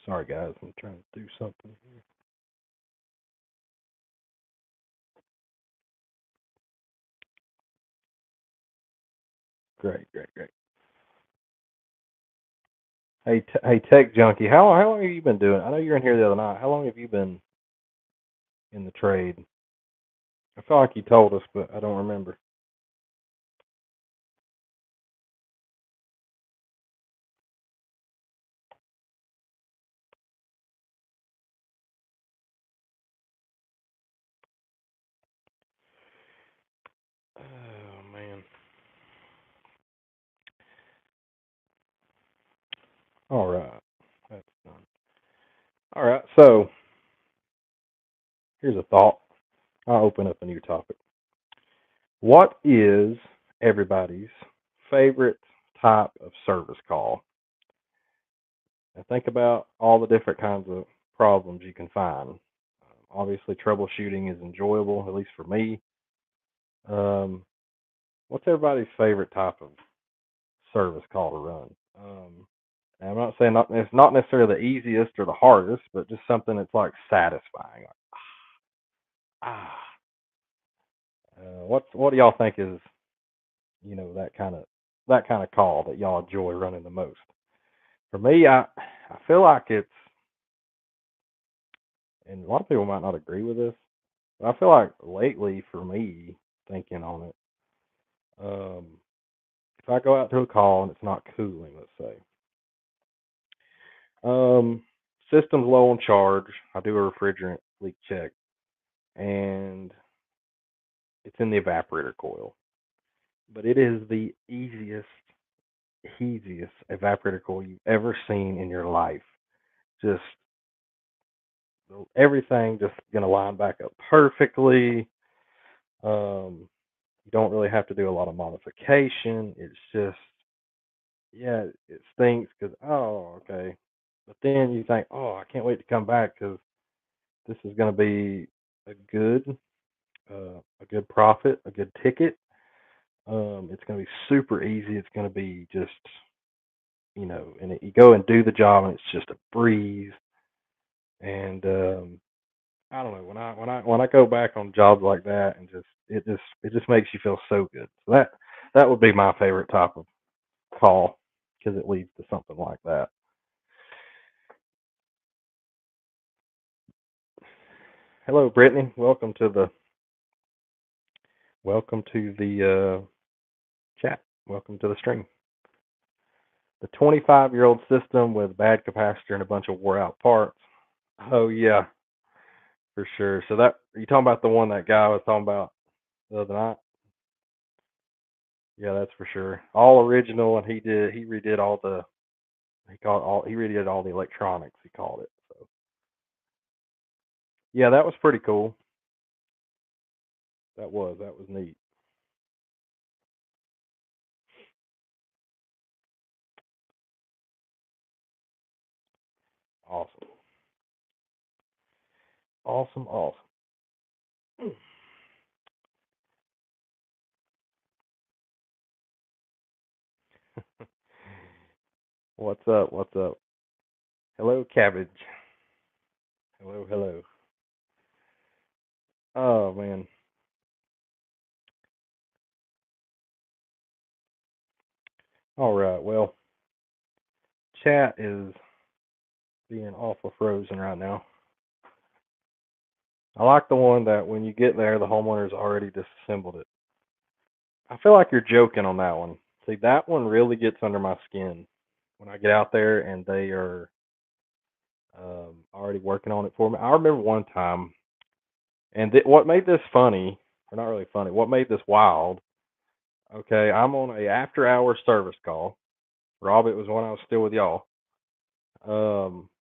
Sorry, guys. I'm trying to do something here. Great. Hey, Tech Junkie. How long have you been doing? I know you're in here the other night. How long have you been in the trade? I feel like you told us, but I don't remember. All right. That's done. All right. So here's a thought. I'll open up a new topic. What is everybody's favorite type of service call? And think about all the different kinds of problems you can find. Obviously, troubleshooting is enjoyable, at least for me. Um, what's everybody's favorite type of service call to run? And I'm not saying it's not necessarily the easiest or the hardest, but just something that's like satisfying. Like, ah, what do y'all think is that kind of call that y'all enjoy running the most? For me, I feel like it's, and a lot of people might not agree with this, but I feel like lately for me, thinking on it, um, if I go out to a call and it's not cooling, let's say, um, system's low on charge, I do a refrigerant leak check, and it's in the evaporator coil. But it is the easiest evaporator coil you've ever seen in your life. Just everything just gonna line back up perfectly. You don't really have to do a lot of modification. It's just, yeah, it stinks because, oh, okay. But then you think, oh, I can't wait to come back because this is going to be a good, a good profit, a good ticket. It's going to be super easy. It's going to be just, and you go and do the job and it's just a breeze. And I don't know, when I go back on jobs like that, and it just makes you feel so good. So that would be my favorite type of call because it leads to something like that. Hello, Brittany. Welcome to the chat. Welcome to the stream. The 25-year-old system with bad capacitor and a bunch of wore out parts. Oh yeah, for sure. So that, are you talking about the one that guy was talking about the other night? Yeah, that's for sure. All original, and he redid all the he redid all the electronics. He called it. So yeah, that was pretty cool. That was neat. Awesome, awesome, awesome. What's up? What's up? Hello, cabbage. Hello, hello. Oh man. All right. Well, chat is being awful frozen right now. I like the one that when you get there, the homeowner's already disassembled it. I feel like you're joking on that one. See, that one really gets under my skin when I get out there and they are already working on it for me. I remember one time, and what made this funny, or not really funny, what made this wild? Okay, I'm on a after-hour service call. Rob, it was when I was still with y'all.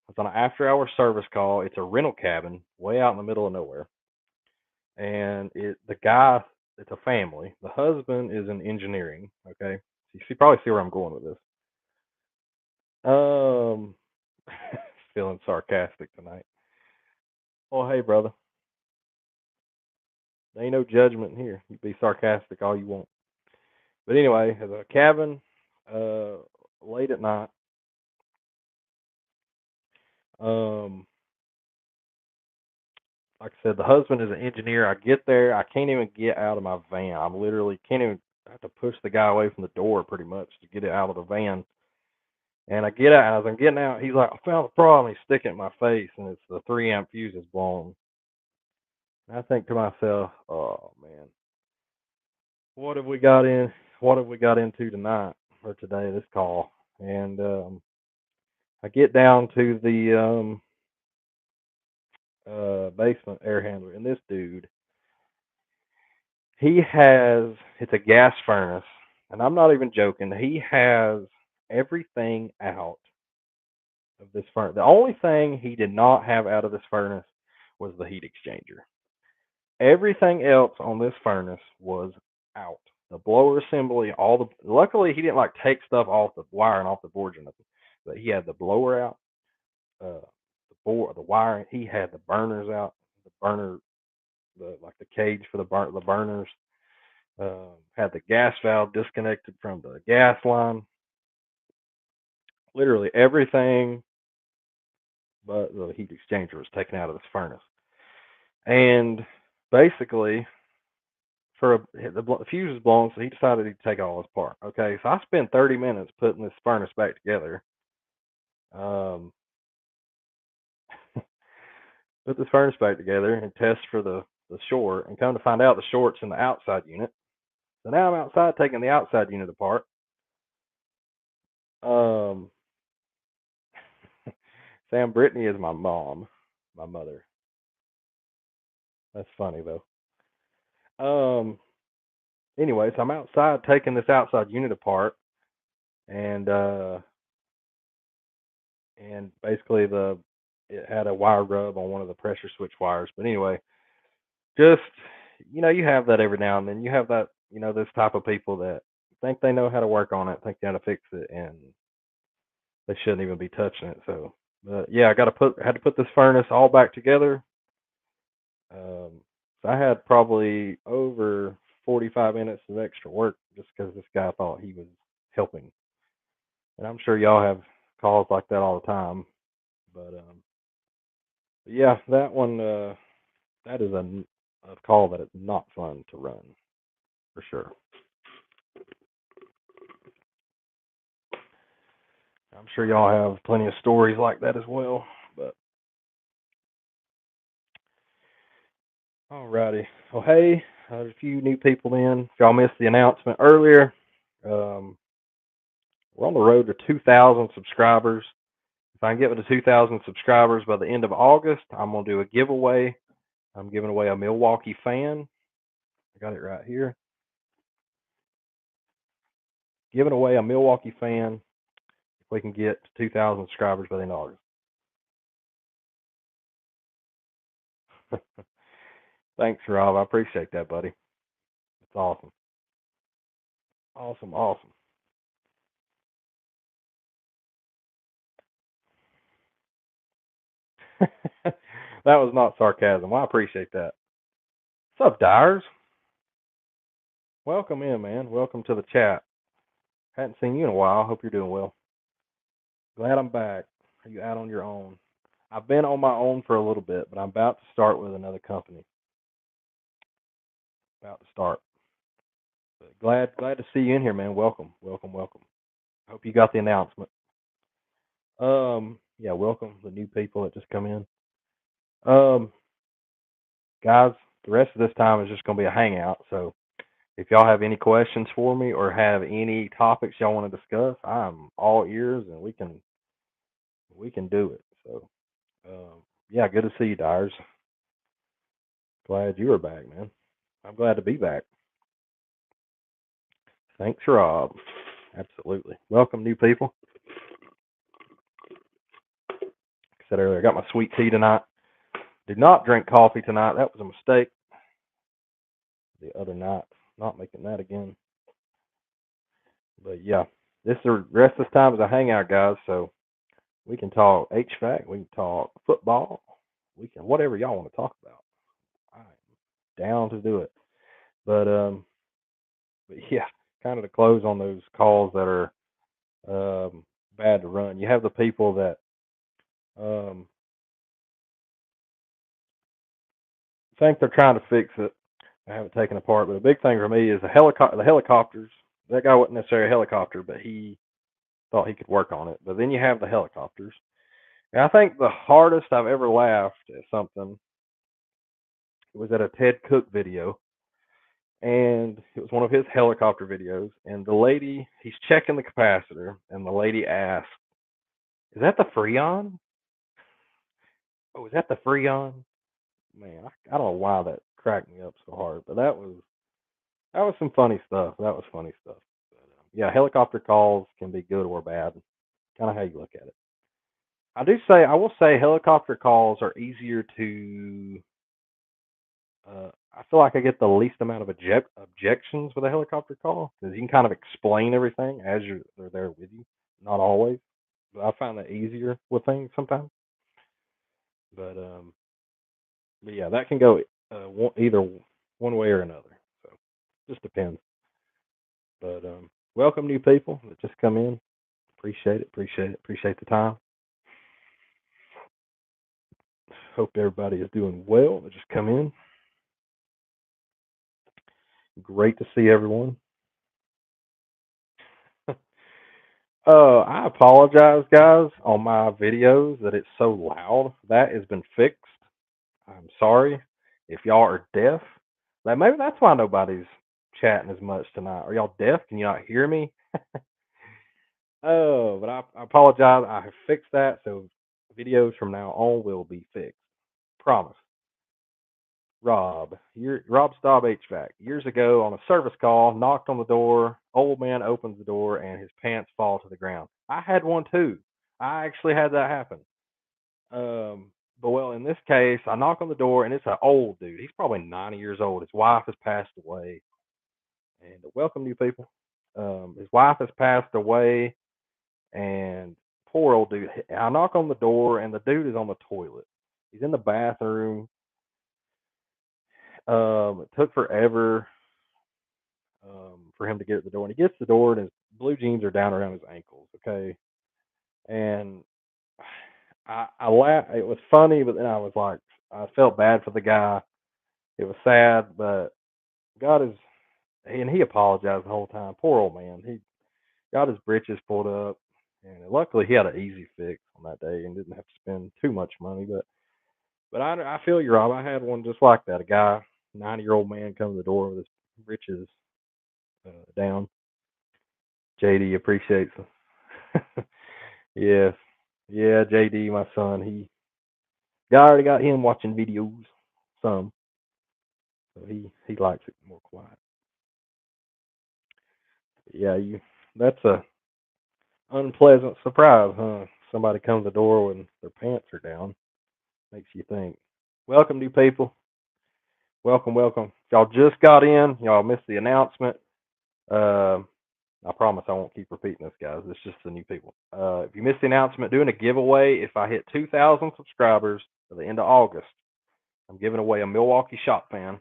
It's on an after-hour service call. It's a rental cabin way out in the middle of nowhere, and the guy, it's a family. The husband is in engineering. Okay, you probably see where I'm going with this. Um, feeling sarcastic tonight. Oh, hey, brother. There ain't no judgment here. You be sarcastic all you want. But anyway, as a cabin, uh, late at night. Um, like I said, the husband is an engineer. I get there, I can't even get out of my van. I'm literally can't even. I have to push the guy away from the door pretty much to get it out of the van. And I get out, and as I'm getting out, he's like, "I found the problem." He's sticking it in my face, and it's the 3 amp fuse is blown. And I think to myself, "Oh man, what have we got in? What have we got into tonight or today? This call." And I get down to the basement air handler, and this dude, he has, it's a gas furnace, and I'm not even joking. He has everything out. of this furnace. The only thing he did not have out of this furnace was the heat exchanger. Everything else on this furnace was out. The blower assembly, all the luckily he didn't like take stuff off the wire and off the boards or nothing. But he had the blower out, the board, the wiring. He had the burners out, the burner, the like the cage for the burners. Had the gas valve disconnected from the gas line. Literally everything but the heat exchanger was taken out of this furnace. And basically, the fuse was blown, so he decided he'd take all this apart. Okay, so I spent 30 minutes putting this furnace back together. Um, put this furnace back together and test for the short, and come to find out the short's in the outside unit. So now I'm outside taking the outside unit apart. Um, Sam, Brittany is my mom, my mother. That's funny though. Um, anyway, so I'm outside taking this outside unit apart, and basically it had a wire rub on one of the pressure switch wires. But anyway, just you have that every now and then. You have that, this type of people that think they know how to work on it, think they know how to fix it, and they shouldn't even be touching it. So, but yeah, had to put this furnace all back together. So I had probably over 45 minutes of extra work just because this guy thought he was helping. And I'm sure y'all have calls like that all the time. But yeah, that one, that is a call that is not fun to run for sure. I'm sure y'all have plenty of stories like that as well. But alrighty. Well, hey, there's a few new people in. If y'all missed the announcement earlier, um, we're on the road to 2,000 subscribers. If I can get to 2,000 subscribers by the end of August, I'm going to do a giveaway. I'm giving away a Milwaukee fan. I got it right here. Giving away a Milwaukee fan if we can get to 2,000 subscribers by the end of August. Thanks, Rob. I appreciate that, buddy. It's awesome. Awesome, awesome. That was not sarcasm. Well, I appreciate that. What's up, Dyers? Welcome in, man. Welcome to the chat. Hadn't seen you in a while. Hope you're doing well. Glad I'm back. Are you out on your own? I've been on my own for a little bit, but I'm about to start with another company. About to start. But glad to see you in here, man. Welcome, welcome, welcome. Hope you got the announcement. Yeah, welcome the new people that just come in. Guys, the rest of this time is just gonna be a hangout. So if y'all have any questions for me or have any topics y'all want to discuss, I'm all ears and we can do it. So yeah, good to see you, Dyers. Glad you are back, man. I'm glad to be back. Thanks, Rob. Absolutely. Welcome, new people. Like I said earlier, I got my sweet tea tonight. Did not drink coffee tonight. That was a mistake. The other night, not making that again. But yeah, the rest of this time is a hangout, guys. So we can talk HVAC, we can talk football, we can whatever y'all want to talk about. I'm down to do it. But but yeah, kind of to close on those calls that are bad to run. You have the people that um, think they're trying to fix it. I haven't taken apart, but the big thing for me is the helicopters. That guy wasn't necessarily a helicopter, but he thought he could work on it. But then you have the helicopters. And I think the hardest I've ever laughed at something was at a Ted Cook video, and it was one of his helicopter videos. And the lady, he's checking the capacitor, and the lady asked, "Is that the Freon? Oh, is that the Freon?" Man, I don't know why that cracked me up so hard, but that was some funny stuff. That was funny stuff. But, yeah, helicopter calls can be good or bad, kind of how you look at it. I will say helicopter calls are easier to. I feel like I get the least amount of objections with a helicopter call because you can kind of explain everything as they're there with you. Not always, but I find that easier with things sometimes. But yeah, that can go either one way or another. So just depends. But welcome new people that just come in. Appreciate it. Appreciate it. Appreciate the time. Hope everybody is doing well. That just come in. Great to see everyone. I apologize, guys, on my videos that it's so loud. That has been fixed. I'm sorry if y'all are deaf. Like maybe that's why nobody's chatting as much tonight. Are y'all deaf? Can you not hear me? Oh, but I apologize. I have fixed that, so videos from now on will be fixed. Promise. Rob Staub HVAC. Years ago on a service call, knocked on the door. Old man opens the door and his pants fall to the ground. I had one too. I actually had that happen. But well, in this case, I knock on the door and it's an old dude. He's probably 90 years old. His wife has passed away. And welcome, new people. His wife has passed away, and poor old dude. I knock on the door and the dude is on the toilet. He's in the bathroom. It took forever for him to get at the door. And he gets to the door, and his blue jeans are down around his ankles. Okay, and I laughed. It was funny, but then I was like, I felt bad for the guy. It was sad, but God is, and he apologized the whole time. Poor old man. He got his britches pulled up, and luckily he had an easy fix on that day and didn't have to spend too much money. But I feel you, Rob. I had one just like that. A guy, 90-year-old man, come to the door with his britches down. JD appreciates it. Yes, yeah, JD, my son. I already got him watching videos, some, so he likes it more quiet. Yeah, you. That's a unpleasant surprise, huh? Somebody comes to the door when their pants are down. Makes you think. Welcome, new people. Welcome, welcome. If y'all just got in, y'all missed the announcement. Uh, I promise I won't keep repeating this, guys. It's just the new people. If you missed the announcement, doing a giveaway. If I hit 2,000 subscribers at the end of August, I'm giving away a Milwaukee Shop fan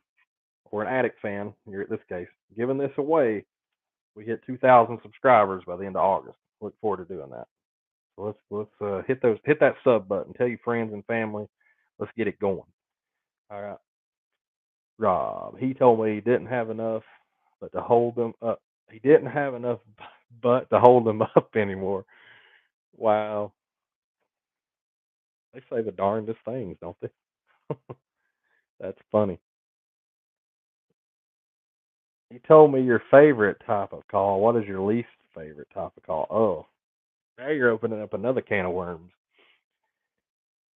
or an Attic fan. Here at this case, giving this away. We hit 2,000 subscribers by the end of August. Look forward to doing that. So let's hit that sub button. Tell your friends and family. Let's get it going. All right, Rob. He told me he didn't have enough, but to hold them up. He didn't have enough, but to hold them up anymore. Wow, they say the darndest things, don't they? That's funny. You told me your favorite type of call. What is your least favorite type of call? Oh, now you're opening up another can of worms.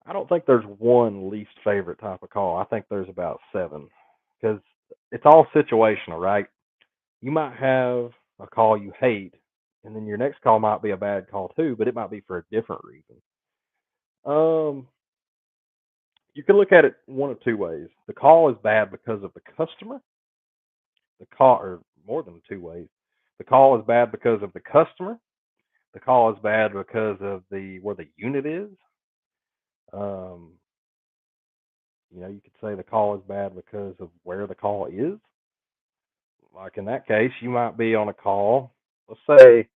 I don't think there's one least favorite type of call. I think there's about seven because it's all situational, right? You might have a call you hate, and then your next call might be a bad call too, but it might be for a different reason. Um, you can look at it one of two ways. The call is bad because of the customer. The call, or more than two ways. The call is bad because of the customer. The call is bad because of the where the unit is. Um, you could say the call is bad because of where the call is. Like in that case, you might be on a call. Let's say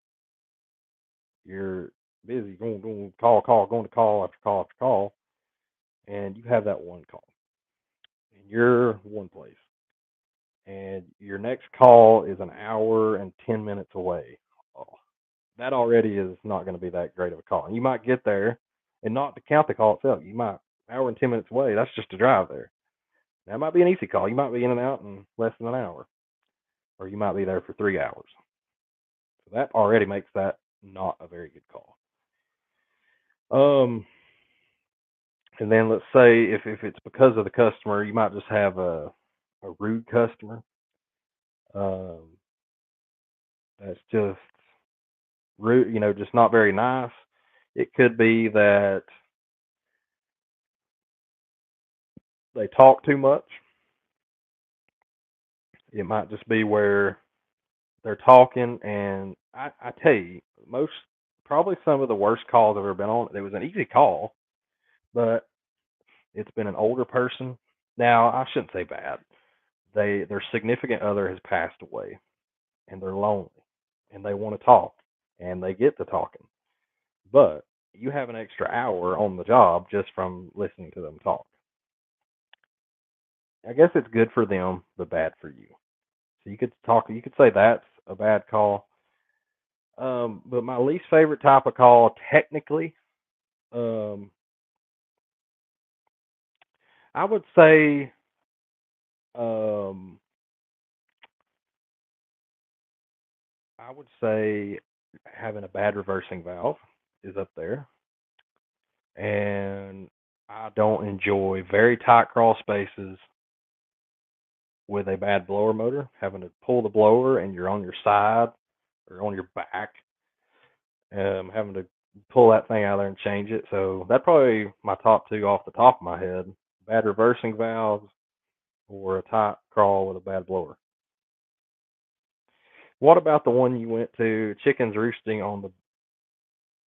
you're busy going going to call after call after call, and you have that one call, and you're one place, and your next call is an hour and 10 minutes away. Oh, that already is not going to be that great of a call. And you might get there, and not to count the call itself, you might hour and 10 minutes away. That's just to drive there. That might be an easy call. You might be in and out in less than an hour, or you might be there for 3 hours. So that already makes that not a very good call. Um, and then let's say if it's because of the customer, you might just have a rude customer. Um, that's just rude, just not very nice. It could be that they talk too much. It might just be where they're talking, and I tell you, most probably some of the worst calls I've ever been on. It was an easy call, but it's been an older person. Now I shouldn't say bad. Their significant other has passed away, and they're lonely, and they want to talk, and they get to talking, but you have an extra hour on the job just from listening to them talk. I guess it's good for them, but bad for you. So you could talk. You could say that's a bad call. But my least favorite type of call, technically, um, I would say, um, I would say having a bad reversing valve is up there, and I don't enjoy very tight crawl spaces with a bad blower motor. Having to pull the blower and you're on your side or on your back, having to pull that thing out of there and change it. So that's probably my top two off the top of my head: bad reversing valves or a tight crawl with a bad blower. What about the one you went to, chickens roosting on the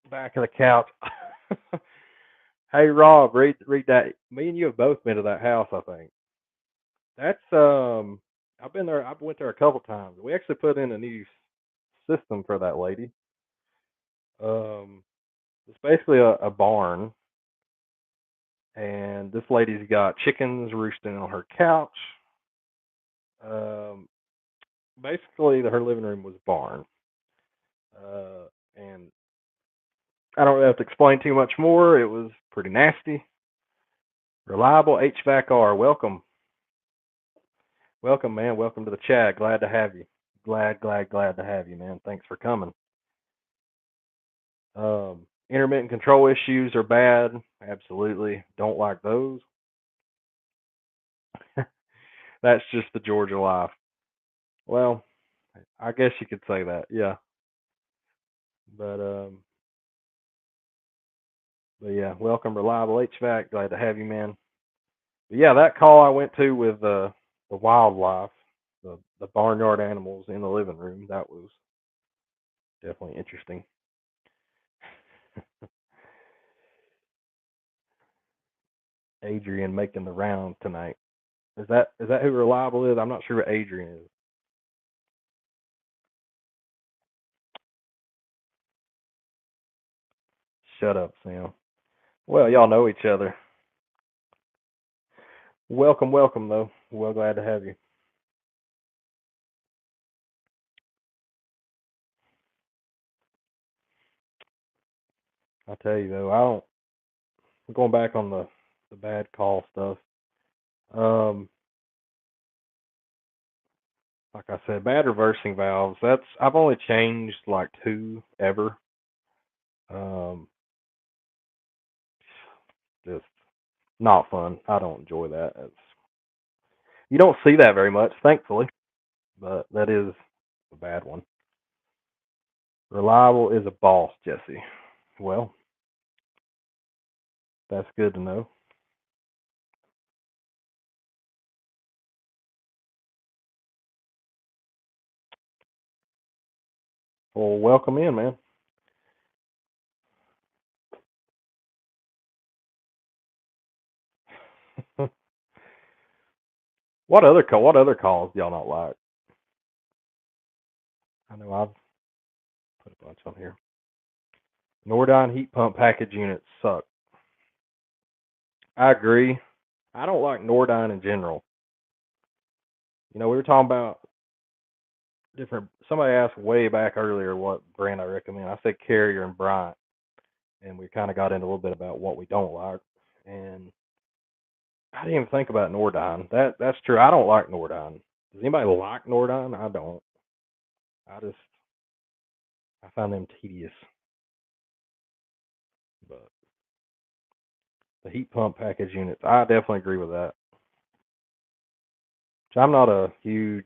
back of the couch? Hey Rob, read that. Me and you have both been to that house, I think. That's I've been there. I've went there a couple times. We actually put in a new system for that lady. Um, it's basically a barn, and this lady's got chickens roosting on her couch. Um, basically, her living room was a barn, and I don't really have to explain too much more. It was pretty nasty. Reliable HVAC-R. Welcome, welcome, man. Welcome to the chat. Glad to have you. Glad to have you, man. Thanks for coming. Intermittent control issues are bad. Absolutely, don't like those. That's just the Georgia life. Well, I guess you could say that, yeah. But but yeah, welcome, reliable HVAC. Glad to have you, man. But yeah, that call I went to with the wildlife, the barnyard animals in the living room. That was definitely interesting. Adrian making the round tonight. Is that who reliable is? I'm not sure what Adrian is. Shut up, Sam. Well, y'all know each other. Welcome, welcome though. Well, glad to have you. I tell you though, I don't. Going back on the bad call stuff. Um, like I said, bad reversing valves. I've only changed like two ever. Um, just not fun. I don't enjoy that. You don't see that very much, thankfully, but that is a bad one. Reliable is a boss, Jesse. Well, that's good to know. Well, welcome in, man. What other calls do y'all not like? I know I've put a bunch on here. Nordine heat pump package units suck. I agree. I don't like Nordine in general. We were talking about different. Somebody asked way back earlier what brand I recommend. I said Carrier and Bryant, and we kind of got into a little bit about what we don't like. And I didn't even think about Nordine. That's true. I don't like Nordine. Does anybody like Nordine? I don't. I find them tedious. But the heat pump package units, I definitely agree with that. So I'm not a huge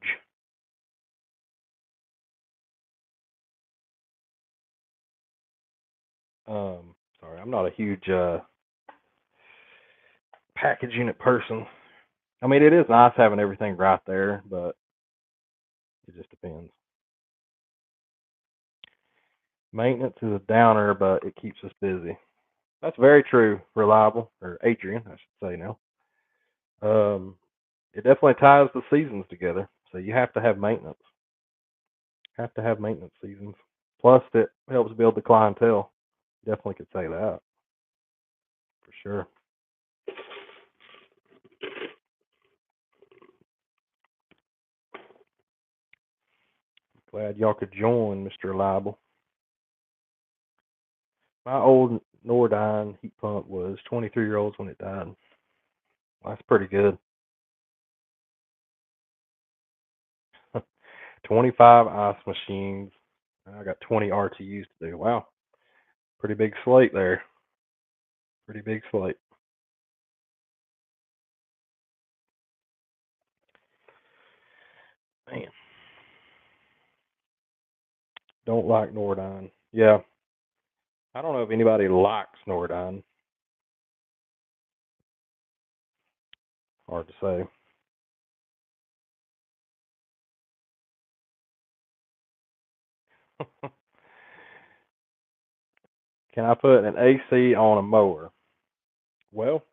sorry, I'm not a huge package unit person. I mean, it is nice having everything right there, but it just depends. Maintenance is a downer, but it keeps us busy. That's very true. Reliable, or Adrian, I should say now. Um, it definitely ties the seasons together. So you have to have maintenance. Have to have maintenance seasons. Plus, it helps build the clientele. Definitely could say that for sure. Glad y'all could join, Mr. Reliable. My old Nordine heat pump was 23 years old when it died. Well, that's pretty good. 25 ice machines. I got 20 RTUs to do. Wow, pretty big slate there. Pretty big slate. Man, don't like Nordine. Yeah, I don't know if anybody likes Nordine. Hard to say. Can I put an AC on a mower? Well,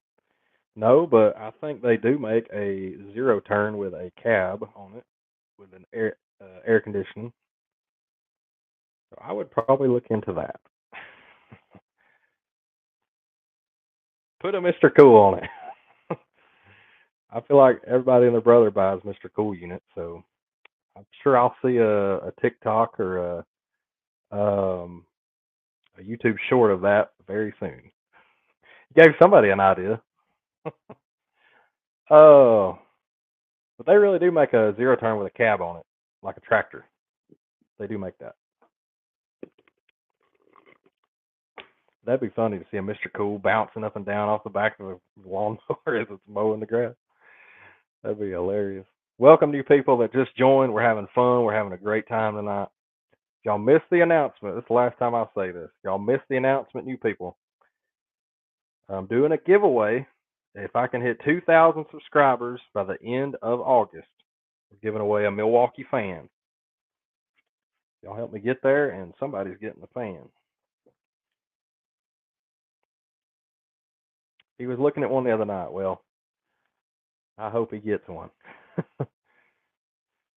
no, but I think they do make a zero turn with a cab on it with an air conditioning. So I would probably look into that. Put a Mr. Cool on it. I feel like everybody and their brother buys Mr. Cool units, so I'm sure I'll see a TikTok or a YouTube short of that very soon. You gave somebody an idea. Oh, but they really do make a zero turn with a cab on it, like a tractor. They do make that. That'd be funny to see a Mr. Cool bouncing up and down off the back of a lawnmower as it's mowing the grass. That'd be hilarious. Welcome, new people that just joined. We're having fun. We're having a great time tonight. If y'all missed the announcement, this is the last time I'll say this. Y'all missed the announcement, new people. I'm doing a giveaway. If I can hit 2,000 subscribers by the end of August, we're giving away a Milwaukee fan. Y'all help me get there, and somebody's getting the fan. He was looking at one the other night. Well, I hope he gets one.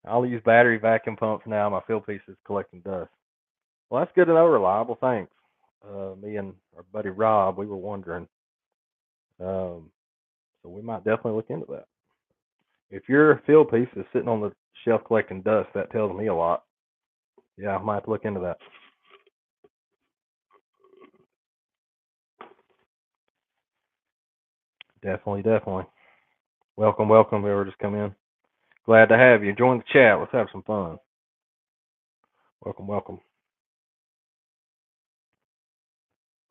I'll use battery vacuum pumps now. My field piece is collecting dust. Well, that's good to know. Reliable. Thanks. Me and our buddy Rob, we were wondering. So we might definitely look into that. If your field piece is sitting on the shelf collecting dust, that tells me a lot. Yeah, I might have to look into that. Definitely, definitely. Welcome, welcome, whoever just come in. Glad to have you. Join the chat. Let's have some fun. Welcome, welcome.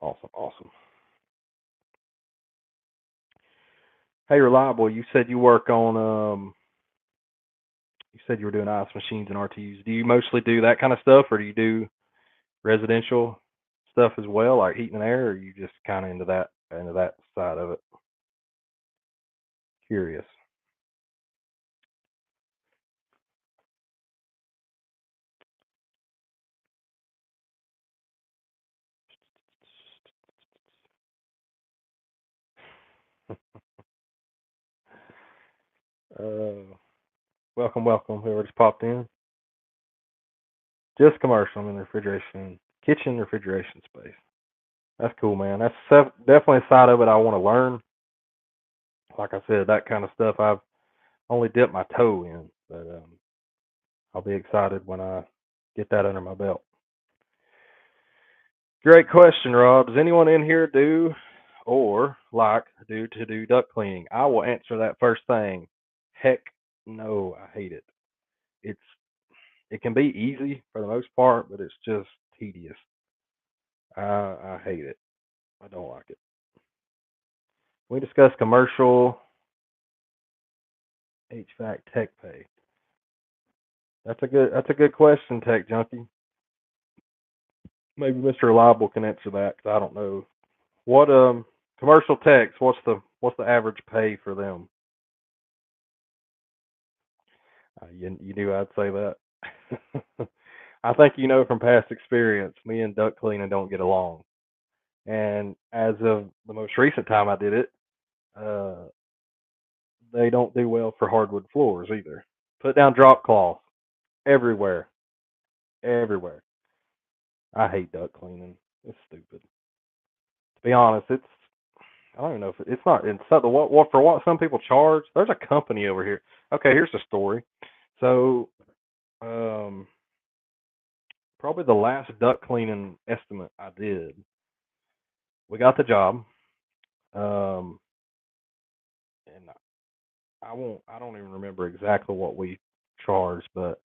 Awesome, awesome. Hey, Reliable, you said you work on you said you were doing ice machines and RTUs. Do you mostly do that kind of stuff, or do you do residential stuff as well, like heating and air, or are you just kind of into that side of it? Curious. Uh, welcome, welcome. Whoever just popped in. Just commercial. I'm in the refrigeration, kitchen refrigeration space. That's cool, man. That's definitely a side of it I want to learn. Like I said, that kind of stuff I've only dipped my toe in, but I'll be excited when I get that under my belt. Great question, Rob. Does anyone in here do or like to do duct cleaning? I will answer that first thing. Heck no, I hate it. It's it can be easy for the most part, but it's just tedious. I hate it. I don't like it. We discuss commercial HVAC tech pay. That's a good question, Tech Junkie. Maybe Mr. Reliable can answer that because I don't know. What commercial techs? What's the average pay for them? You knew I'd say that. I think you know from past experience, me and duct cleaning don't get along. And as of the most recent time I did it, uh, they don't do well for hardwood floors either. Put down drop cloth everywhere, everywhere. I hate duct cleaning. It's stupid. To be honest, I don't even know if it's not the what for what some people charge. There's a company over here. Okay, here's the story. So, um, probably the last duct cleaning estimate I did, we got the job. Um, and I don't even remember exactly what we charged, but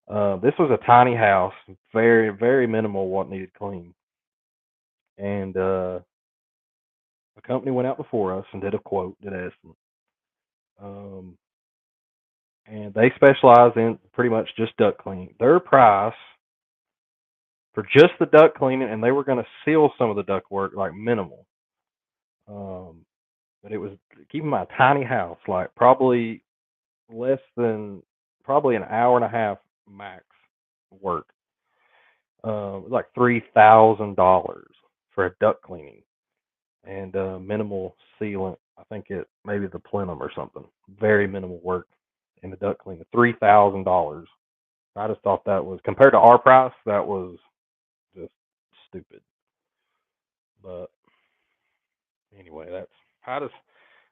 this was a tiny house, very very minimal what needed clean, and a company went out before us and did a quote, did an estimate. Um, and they specialize in pretty much just duct cleaning. Their price for just the duct cleaning, and they were going to seal some of the duct work like minimal. Um, but it was keeping my tiny house like probably less than probably an hour and a half max work. Like $3,000 for a duct cleaning and minimal sealant. I think it maybe the plenum or something. Very minimal work in the duct cleaning. $3,000. I just thought that was compared to our price. That was just stupid. But anyway, that's I just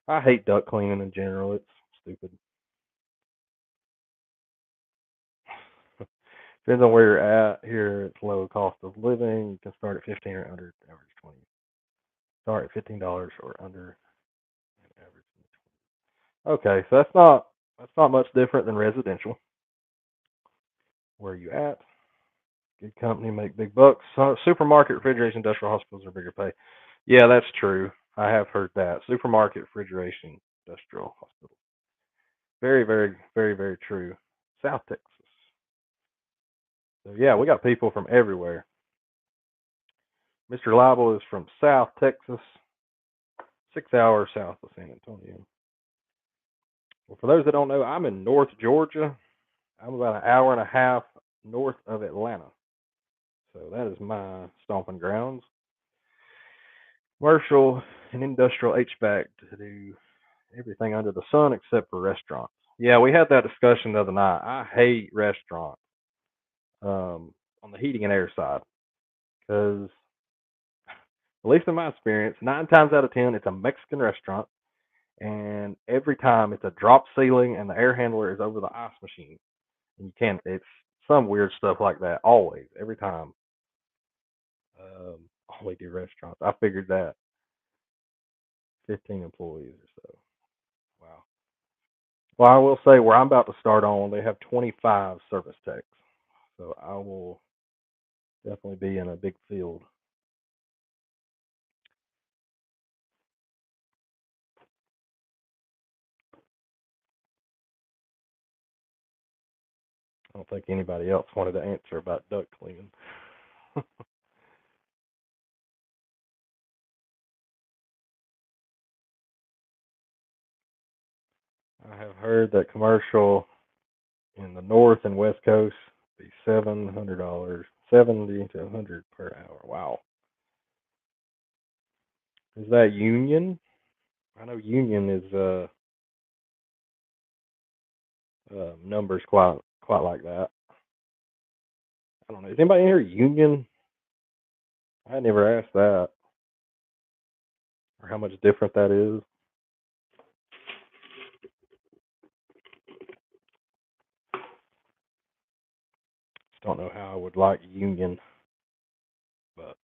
I hate duct cleaning in general. It's stupid. Depends on where you're at. Here, it's low cost of living. You can start at 15 or under, average 20. Start at $15 or under, and average 20. Okay, so that's not much different than residential. Where are you at? Good company, make big bucks. So, supermarket, refrigeration, industrial hospitals are bigger pay. Yeah, that's true. I have heard that. Supermarket, refrigeration, industrial hospital. Very, very, very, very true. South Texas. So yeah, we got people from everywhere. Mr. Liable is from South Texas, 6 hours south of San Antonio. Well, for those that don't know, I'm in North Georgia. I'm about an hour and a half north of Atlanta. So that is my stomping grounds. Commercial and industrial HVAC to do everything under the sun except for restaurants. Yeah, we had that discussion the other night. I hate restaurants on the heating and air side because, at least in my experience, 9 times out of 10, it's a Mexican restaurant, and every time it's a drop ceiling and the air handler is over the ice machine. And you can't, it's some weird stuff like that, always, every time. Only do restaurants. I figured that. 15 employees or so. Wow. Well, I will say where I'm about to start on, they have 25 service techs. So I will definitely be in a big field. I don't think anybody else wanted to answer about duct cleaning. I have heard that commercial in the north and west coast be $700, 70 to 100 per hour. Wow. Is that union? I know union is numbers quite like that. I don't know. Is anybody in here union? I never asked that or how much different that is. Just don't know how I would like union, but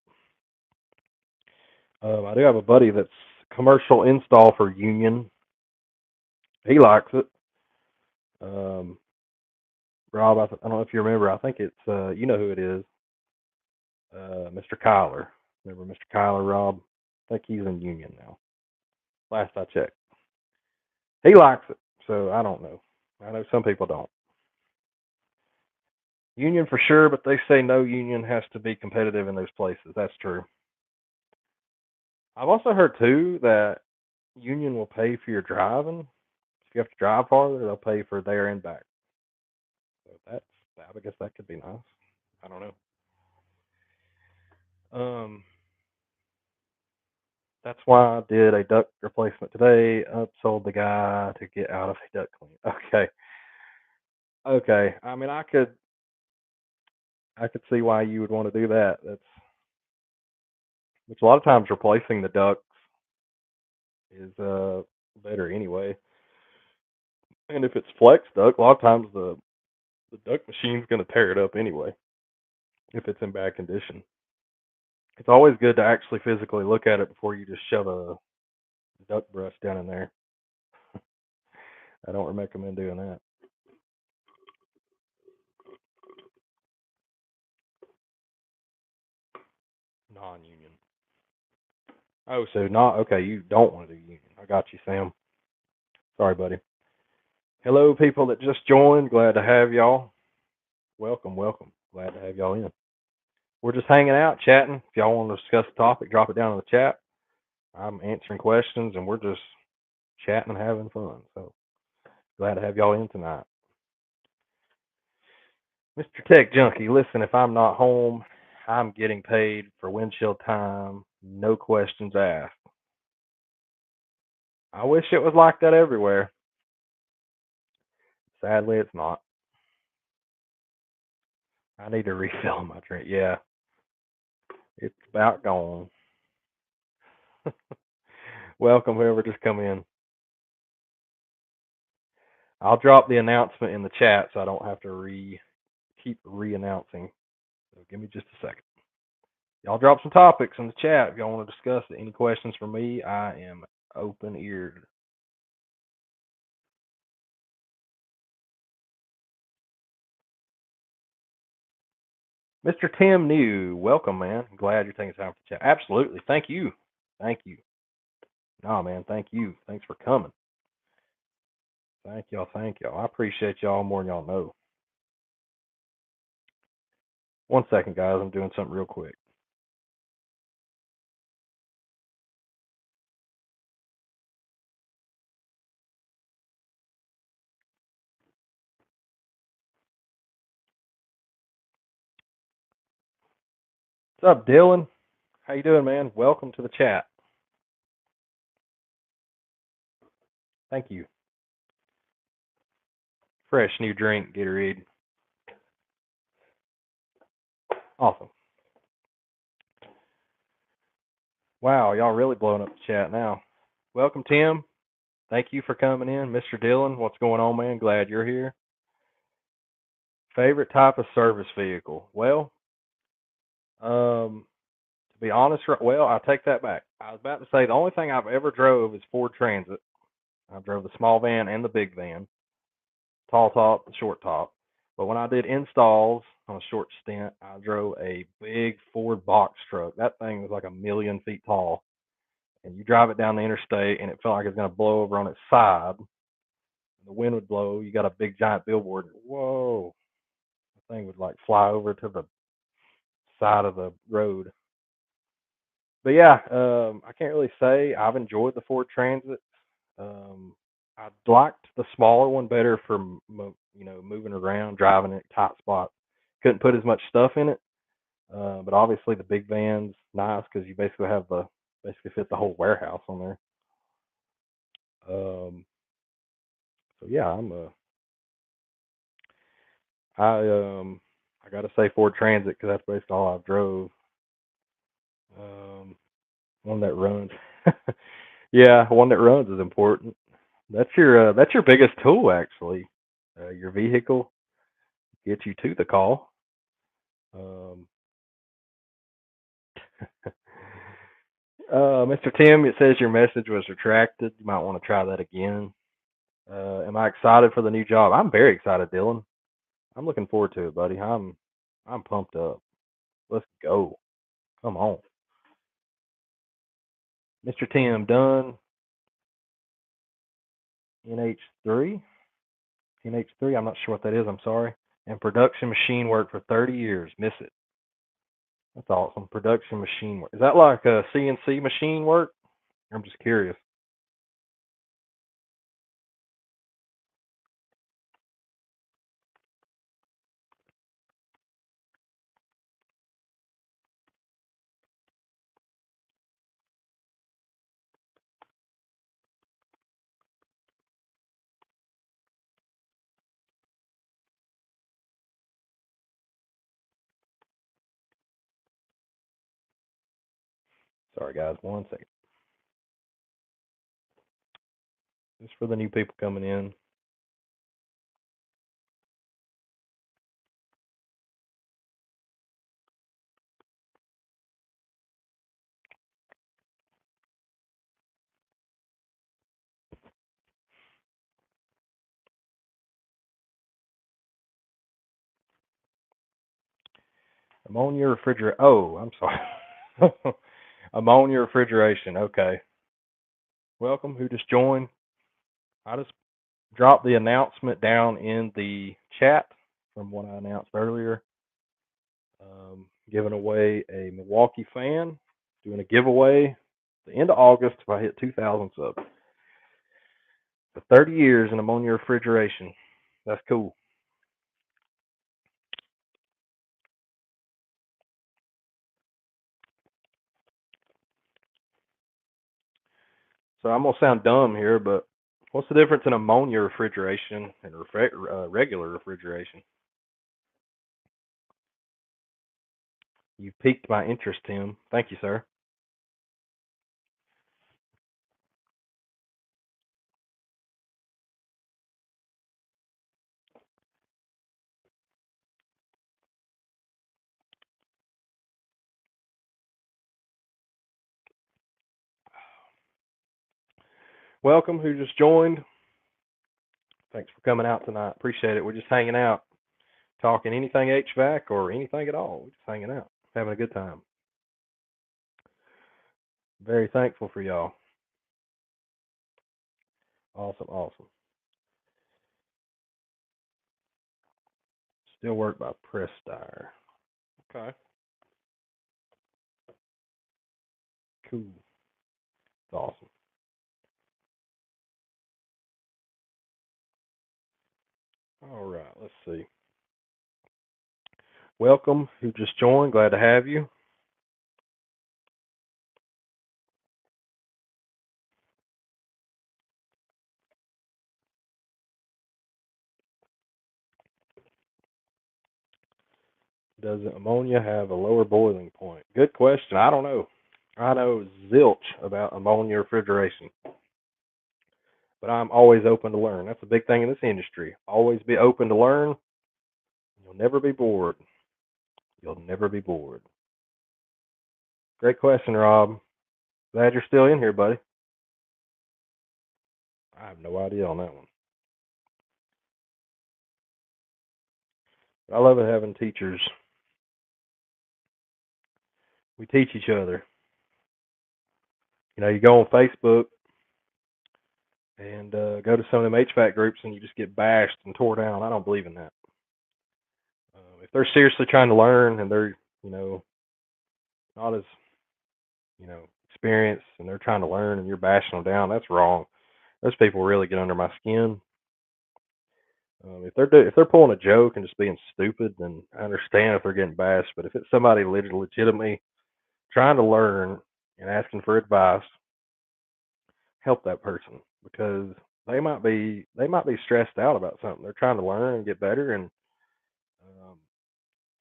I do have a buddy that's commercial install for union. He likes it. Um, Rob, I don't know if you remember. I think it's you know who it is, Mr. Kyler. Remember Mr. Kyler, Rob? I think he's in union now. Last I checked, he likes it. So I don't know. I know some people don't. Union for sure, but they say no union has to be competitive in those places. That's true. I've also heard too that Union will pay for your driving. If you have to drive farther, they'll pay for there and back. So I guess that could be nice. I don't know. Um, that's why I did a duct replacement today. Upsold the guy to get out of a duct clean. Okay, okay. I mean, I could see why you would want to do that. That's which a lot of times replacing the ducts is better anyway. And if it's flex duct, a lot of times the duct machine's going to tear it up anyway if it's in bad condition. It's always good to actually physically look at it before you just shove a duct brush down in there. I don't recommend doing that. Non-union. Oh, so not okay. You don't want to do union. I got you, Sam. Sorry, buddy. Hello, people that just joined. Glad to have y'all. Welcome, welcome. Glad to have y'all in. We're just hanging out, chatting. If y'all want to discuss the topic, drop it down in the chat. I'm answering questions, and we're just chatting and having fun. So glad to have y'all in tonight. Mr. Tech Junkie, listen, if I'm not home, I'm getting paid for windshield time, no questions asked. I wish it was like that everywhere. Sadly, it's not. I need to refill my drink. Yeah, it's about gone. Welcome, whoever just come in. I'll drop the announcement in the chat so I don't have to keep re-announcing. So give me just a second. Y'all drop some topics in the chat if y'all want to discuss it. Any questions for me? I am open eared. Mr. Tim New, welcome, man. Glad you're taking time to chat. Absolutely. Thank you. Thank you. No, man, thank you. Thanks for coming. Thank y'all. Thank y'all. I appreciate y'all more than y'all know. One second, guys. I'm doing something real quick. What's up, Dylan? How you doing, man? Welcome to the chat. Thank you. Fresh new drink, Gatorade. Awesome. Wow, y'all really blowing up the chat now. Welcome, Tim. Thank you for coming in. Mr. Dylan, what's going on, man? Glad you're here. Favorite type of service vehicle? Well, to be honest, well, I'll take that back. I was about to say the only thing I've ever drove is Ford Transit. I drove the small van and the big van, tall top, the short top. But when I did installs on a short stint, I drove a big Ford box truck. That thing was like 1,000,000 feet tall. And you drive it down the interstate, and it felt like it was going to blow over on its side. The wind would blow. You got a big giant billboard. Whoa! The thing would like fly over to the side of the road. But yeah, I can't really say I've enjoyed the Ford Transit. I liked the smaller one better for moving around, driving it tight spots. Couldn't put as much stuff in it, but obviously the big van's nice because you basically fit the whole warehouse on there. So yeah, I gotta say Ford Transit because that's basically all I've drove. One that runs. Yeah, one that runs is important. That's your biggest tool actually. Your vehicle gets you to the call. Um, Mr. Tim, it says your message was retracted. You might want to try that again. Am I excited for the new job? I'm very excited, Dylan. I'm looking forward to it, buddy. I'm pumped up. Let's go. Come on. Mr. Tim, done NH3? NH3, I'm not sure what that is. I'm sorry. And production machine work for 30 years. Miss it. That's awesome. Production machine work. Is that like a CNC machine work? I'm just curious. Sorry, guys. One second. Just for the new people coming in. Ammonia refrigeration. Oh, I'm sorry. Ammonia refrigeration. Okay. Welcome. Who just joined? I just dropped the announcement down in the chat from what I announced earlier. Giving away a Milwaukee fan. Doing a giveaway the end of August if I hit 2,000 subs. For 30 years in ammonia refrigeration. That's cool. So I'm gonna sound dumb here, but what's the difference in ammonia refrigeration and regular refrigeration? You piqued my interest, Tim. Thank you, sir. Welcome, who just joined. Thanks for coming out tonight. Appreciate it. We're just hanging out, talking anything HVAC or anything at all. We're just hanging out, having a good time. Very thankful for y'all. Awesome, awesome. Still work by Prestire. Okay. Cool. It's awesome. All right, let's see. Welcome, who just joined. Glad to have you. Does ammonia have a lower boiling point? Good question. I don't know. I know zilch about ammonia refrigeration, but I'm always open to learn. That's a big thing in this industry. Always be open to learn. You'll never be bored. You'll never be bored. Great question, Rob. Glad you're still in here, buddy. I have no idea on that one. But I love it having teachers. We teach each other. You know, you go on Facebook and go to some of them HVAC groups and you just get bashed and tore down. I don't believe in that. If they're seriously trying to learn and they're, you know, not as, you know, experienced and they're trying to learn and you're bashing them down, that's wrong. Those people really get under my skin. If they're pulling a joke and just being stupid, then I understand if they're getting bashed. But if it's somebody legitimately trying to learn and asking for advice, help that person because they might be stressed out about something. They're trying to learn and get better, and um,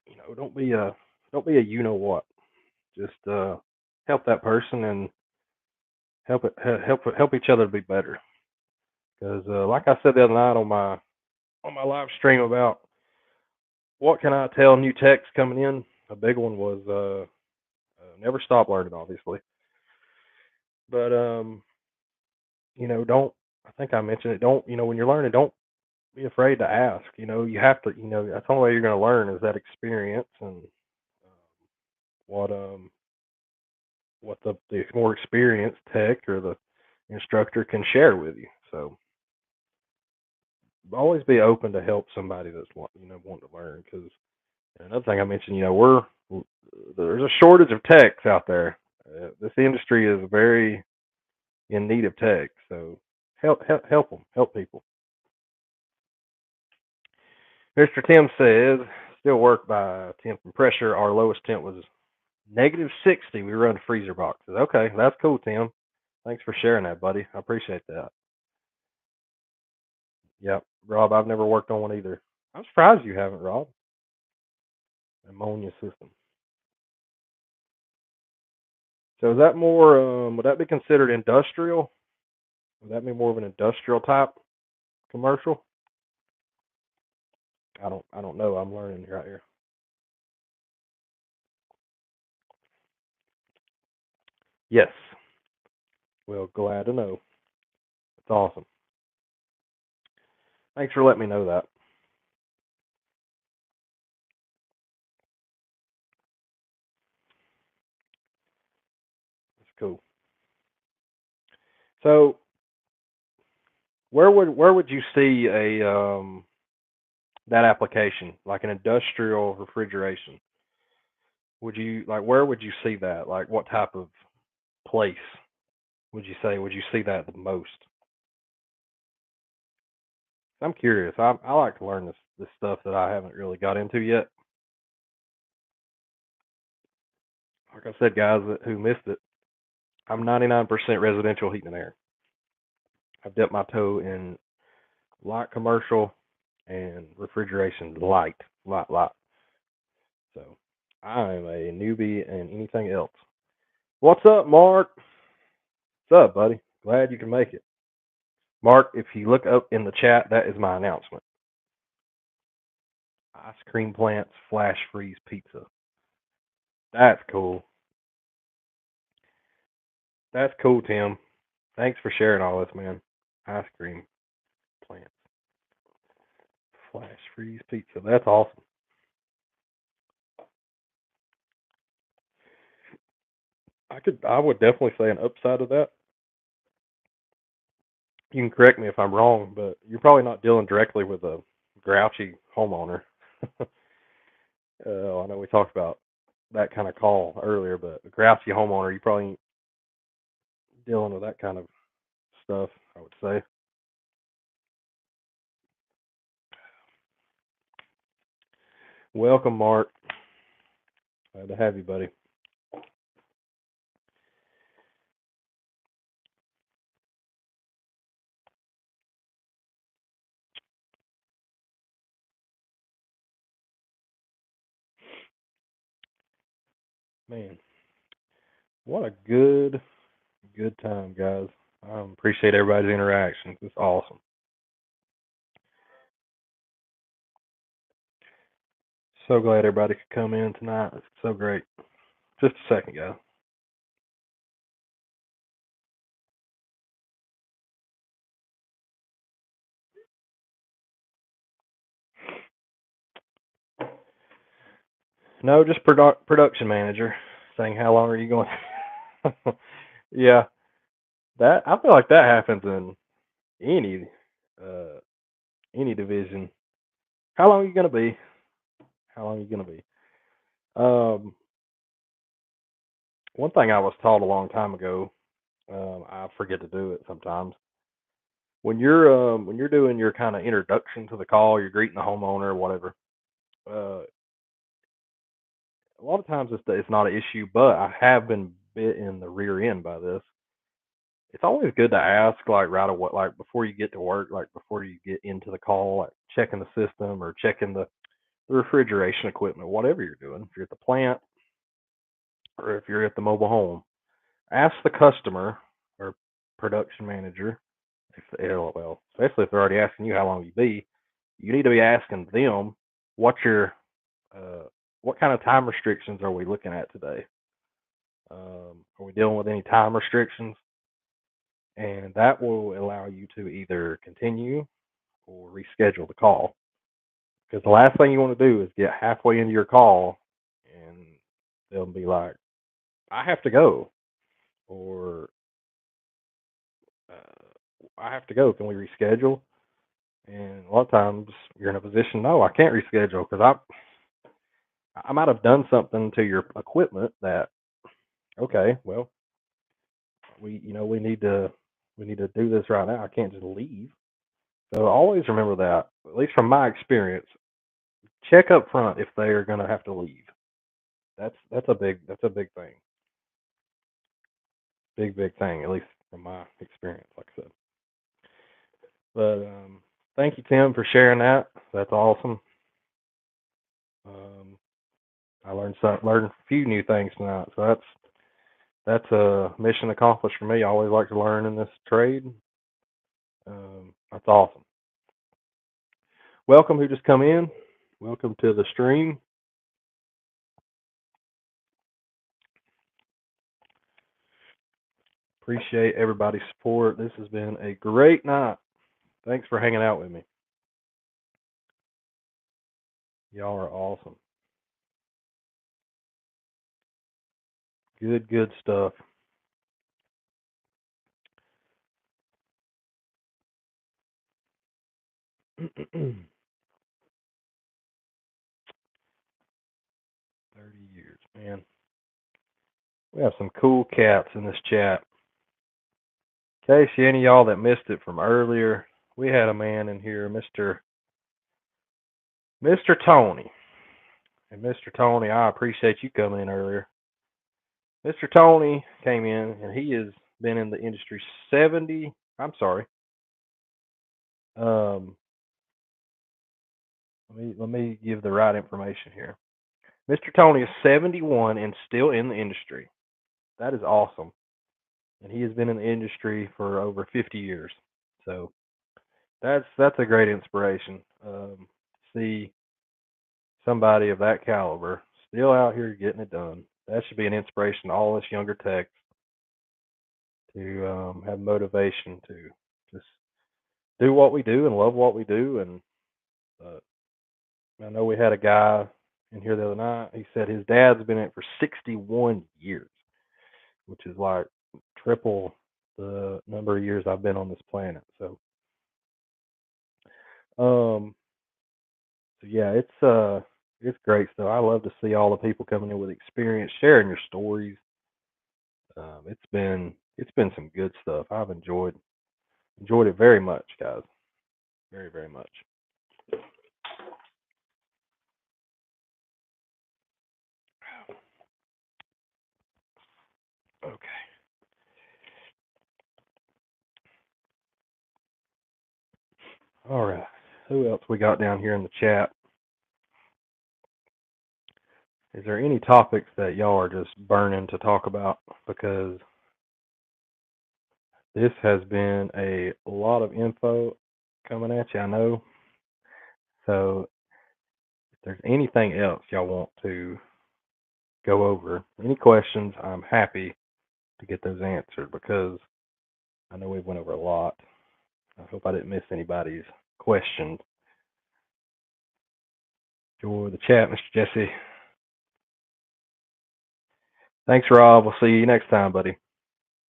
you know, don't be a you know what. Just help that person and help each other to be better. Because like I said the other night on my live stream about what can I tell new techs coming in, a big one was never stop learning, obviously. But you know, don't I think I mentioned it. Don't when you're learning, don't be afraid to ask. You know, you have to. You know, that's the only way you're going to learn is that experience and what what the more experienced tech or the instructor can share with you. So always be open to help somebody that's wanting to learn because And another thing I mentioned, there's a shortage of techs out there. This industry is very in need of tech, so help them, help people. Mr. Tim says, still work by temp and pressure. Our lowest temp was -60. We run freezer boxes. Okay, that's cool, Tim. Thanks for sharing that, buddy. I appreciate that. Yep, Rob, I've never worked on one either. I'm surprised you haven't, Rob. Ammonia system. So is that more? Would that be considered industrial? Would that be more of an industrial type commercial? I don't know. I'm learning right here. Yes. Well, glad to know. It's awesome. Thanks for letting me know that. It's cool. So where would you see a that application like an industrial refrigeration? Would you like where would you see that? Like what type of place would you see that the most? I'm curious. I like to learn this stuff that I haven't really got into yet. Like I said, guys who missed it, I'm 99% residential heating and air. I've dipped my toe in light commercial and refrigeration light. So I am a newbie in anything else. What's up, Mark? What's up, buddy? Glad you can make it. Mark, if you look up in the chat, that is my announcement. Ice cream plants, flash freeze pizza. That's cool. That's cool, Tim. Thanks for sharing all this, man. Ice cream plants, flash freeze pizza. That's awesome. I would definitely say an upside of that. You can correct me if I'm wrong, but you're probably not dealing directly with a grouchy homeowner. I know we talked about that kind of call earlier, but a grouchy homeowner, you probably ain't dealing with that kind of stuff, I would say. Welcome, Mark. Glad to have you, buddy. Man, what a good time, guys. I appreciate everybody's interactions. It's awesome. So glad everybody could come in tonight. It's so great. Just a second, guys. No, just production manager saying how long are you going? Yeah, that I feel like that happens in any uh any division. How long are you gonna be? How long are you gonna be? Um, one thing I was taught a long time ago, I forget to do it sometimes. When you're doing your kind of introduction to the call, you're greeting the homeowner or whatever. Uh, a lot of times it's not an issue, but I have been bit in the rear end by this. It's always good to ask like right away, like before you get to work, like before you get into the call, like checking the system or checking the refrigeration equipment, whatever you're doing. If you're at the plant or if you're at the mobile home, ask the customer or production manager, well, especially if they're already asking you how long you be, you need to be asking them what your uh, what kind of time restrictions are we looking at today? Are we dealing with any time restrictions? And that will allow you to either continue or reschedule the call. Because the last thing you want to do is get halfway into your call and they'll be like, I have to go, or I have to go. Can we reschedule? And a lot of times you're in a position, no, I can't reschedule because I might have done something to your equipment that, okay, well, we need to do this right now. I can't just leave. So always remember that. At least from my experience, check up front if they are going to have to leave. That's a big thing. Big thing. At least from my experience, like I said. But thank you, Tim, for sharing that. That's awesome. Um, I learned a few new things tonight. So that's a mission accomplished for me. I always like to learn in this trade. That's awesome. Welcome, who just come in. Welcome to the stream. Appreciate everybody's support. This has been a great night. Thanks for hanging out with me. Y'all are awesome. Good stuff. $30 years, man. We have some cool cats in this chat. In case any of y'all that missed it from earlier, we had a man in here, Mr. Tony. And Mr. Tony, I appreciate you coming in earlier. Mr. Tony came in and he has been in the industry 70, I'm sorry. Let me give the right information here. Mr. Tony is 71 and still in the industry. That is awesome. And he has been in the industry for over 50 years. So that's a great inspiration. See somebody of that caliber still out here getting it done. That should be an inspiration to all us younger techs to have motivation to just do what we do and love what we do. And I know we had a guy in here the other night. He said his dad's been in it for 61 years, which is like triple the number of years I've been on this planet. Um, so yeah, it's great stuff. I love to see all the people coming in with experience, sharing your stories. It's been some good stuff. I've enjoyed it very much, guys. Very much. Okay. All right. Who else we got down here in the chat? Is there any topics that y'all are just burning to talk about? Because this has been a lot of info coming at you, I know. So if there's anything else y'all want to go over, any questions, I'm happy to get those answered because I know we went over a lot. I hope I didn't miss anybody's questions. Enjoy the chat, Mr. Jesse. Thanks, Rob. We'll see you next time, buddy.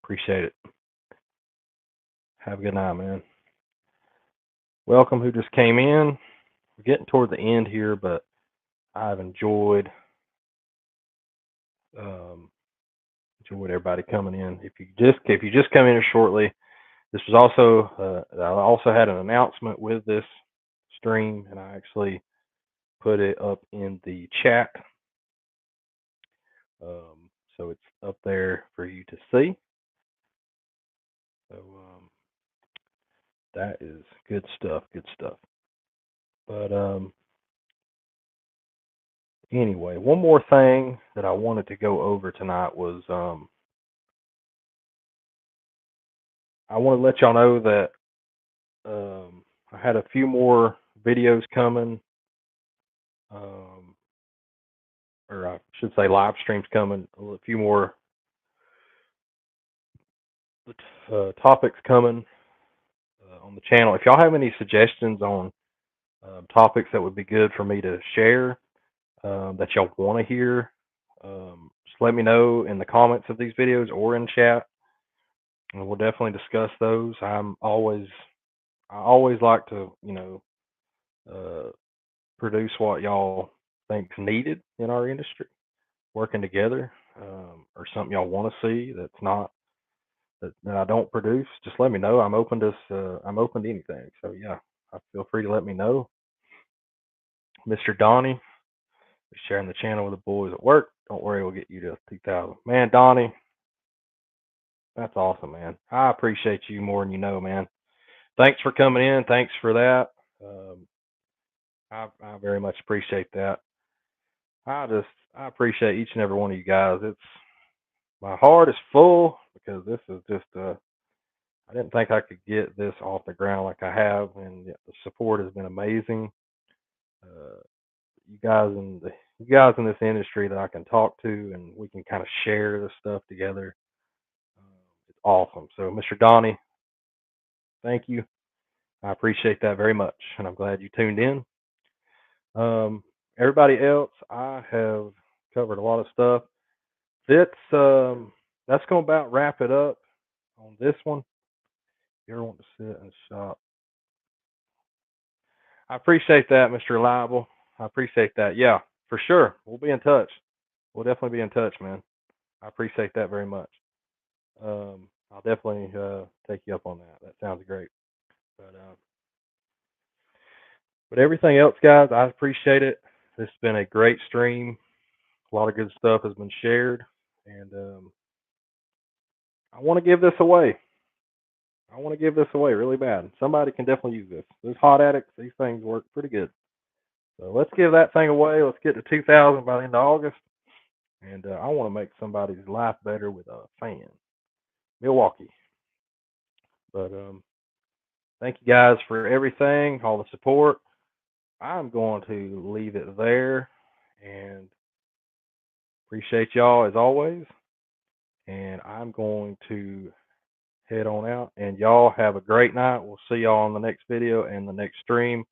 Appreciate it. Have a good night, man. Welcome, who just came in. We're getting toward the end here, but I've enjoyed everybody coming in. If you just come in here shortly, this was also I also had an announcement with this stream, and I actually put it up in the chat. So it's up there for you to see. So that is good stuff. But anyway, one more thing that I wanted to go over tonight was I want to let y'all know that I had a few more videos coming, or I should say live streams coming, a few more topics coming on the channel. If y'all have any suggestions on topics that would be good for me to share, that y'all want to hear, just let me know in the comments of these videos or in chat, and we'll definitely discuss those. I always like to, produce what y'all think's needed in our industry, working together, or something y'all want to see that I don't produce, just let me know. I'm open to anything. So yeah, feel free to let me know. Mr. Donnie is sharing the channel with the boys at work. Don't worry, we'll get you to 2,000. Man, Donnie, that's awesome, man. I appreciate you more than you know, man. Thanks for coming in. Thanks for that. Um, I very much appreciate that. I appreciate each and every one of you guys. It's my heart is full because this is just I didn't think I could get this off the ground like I have, and yet the support has been amazing. Uh, you guys you guys in this industry that I can talk to, and we can kind of share this stuff together. It's awesome. So, Mr. Donnie, thank you. I appreciate that very much, and I'm glad you tuned in. Everybody else, I have covered a lot of stuff. That's going to about wrap it up on this one. If you ever want to sit and shop, I appreciate that, Mr. Reliable. I appreciate that. Yeah, for sure. We'll be in touch. We'll definitely be in touch, man. I appreciate that very much. I'll definitely take you up on that. That sounds great. But but everything else, guys, I appreciate it. This has been a great stream. A lot of good stuff has been shared, and I want to give this away. I want to give this away really bad. Somebody can definitely use this. Those hot addicts, these things work pretty good. So let's give that thing away. Let's get to 2,000 by the end of August. And I want to make somebody's life better with a fan. Milwaukee. But thank you guys for everything, all the support. I'm going to leave it there and appreciate y'all as always. And I'm going to head on out. And y'all have a great night. We'll see y'all on the next video and the next stream.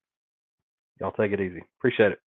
Y'all take it easy. Appreciate it.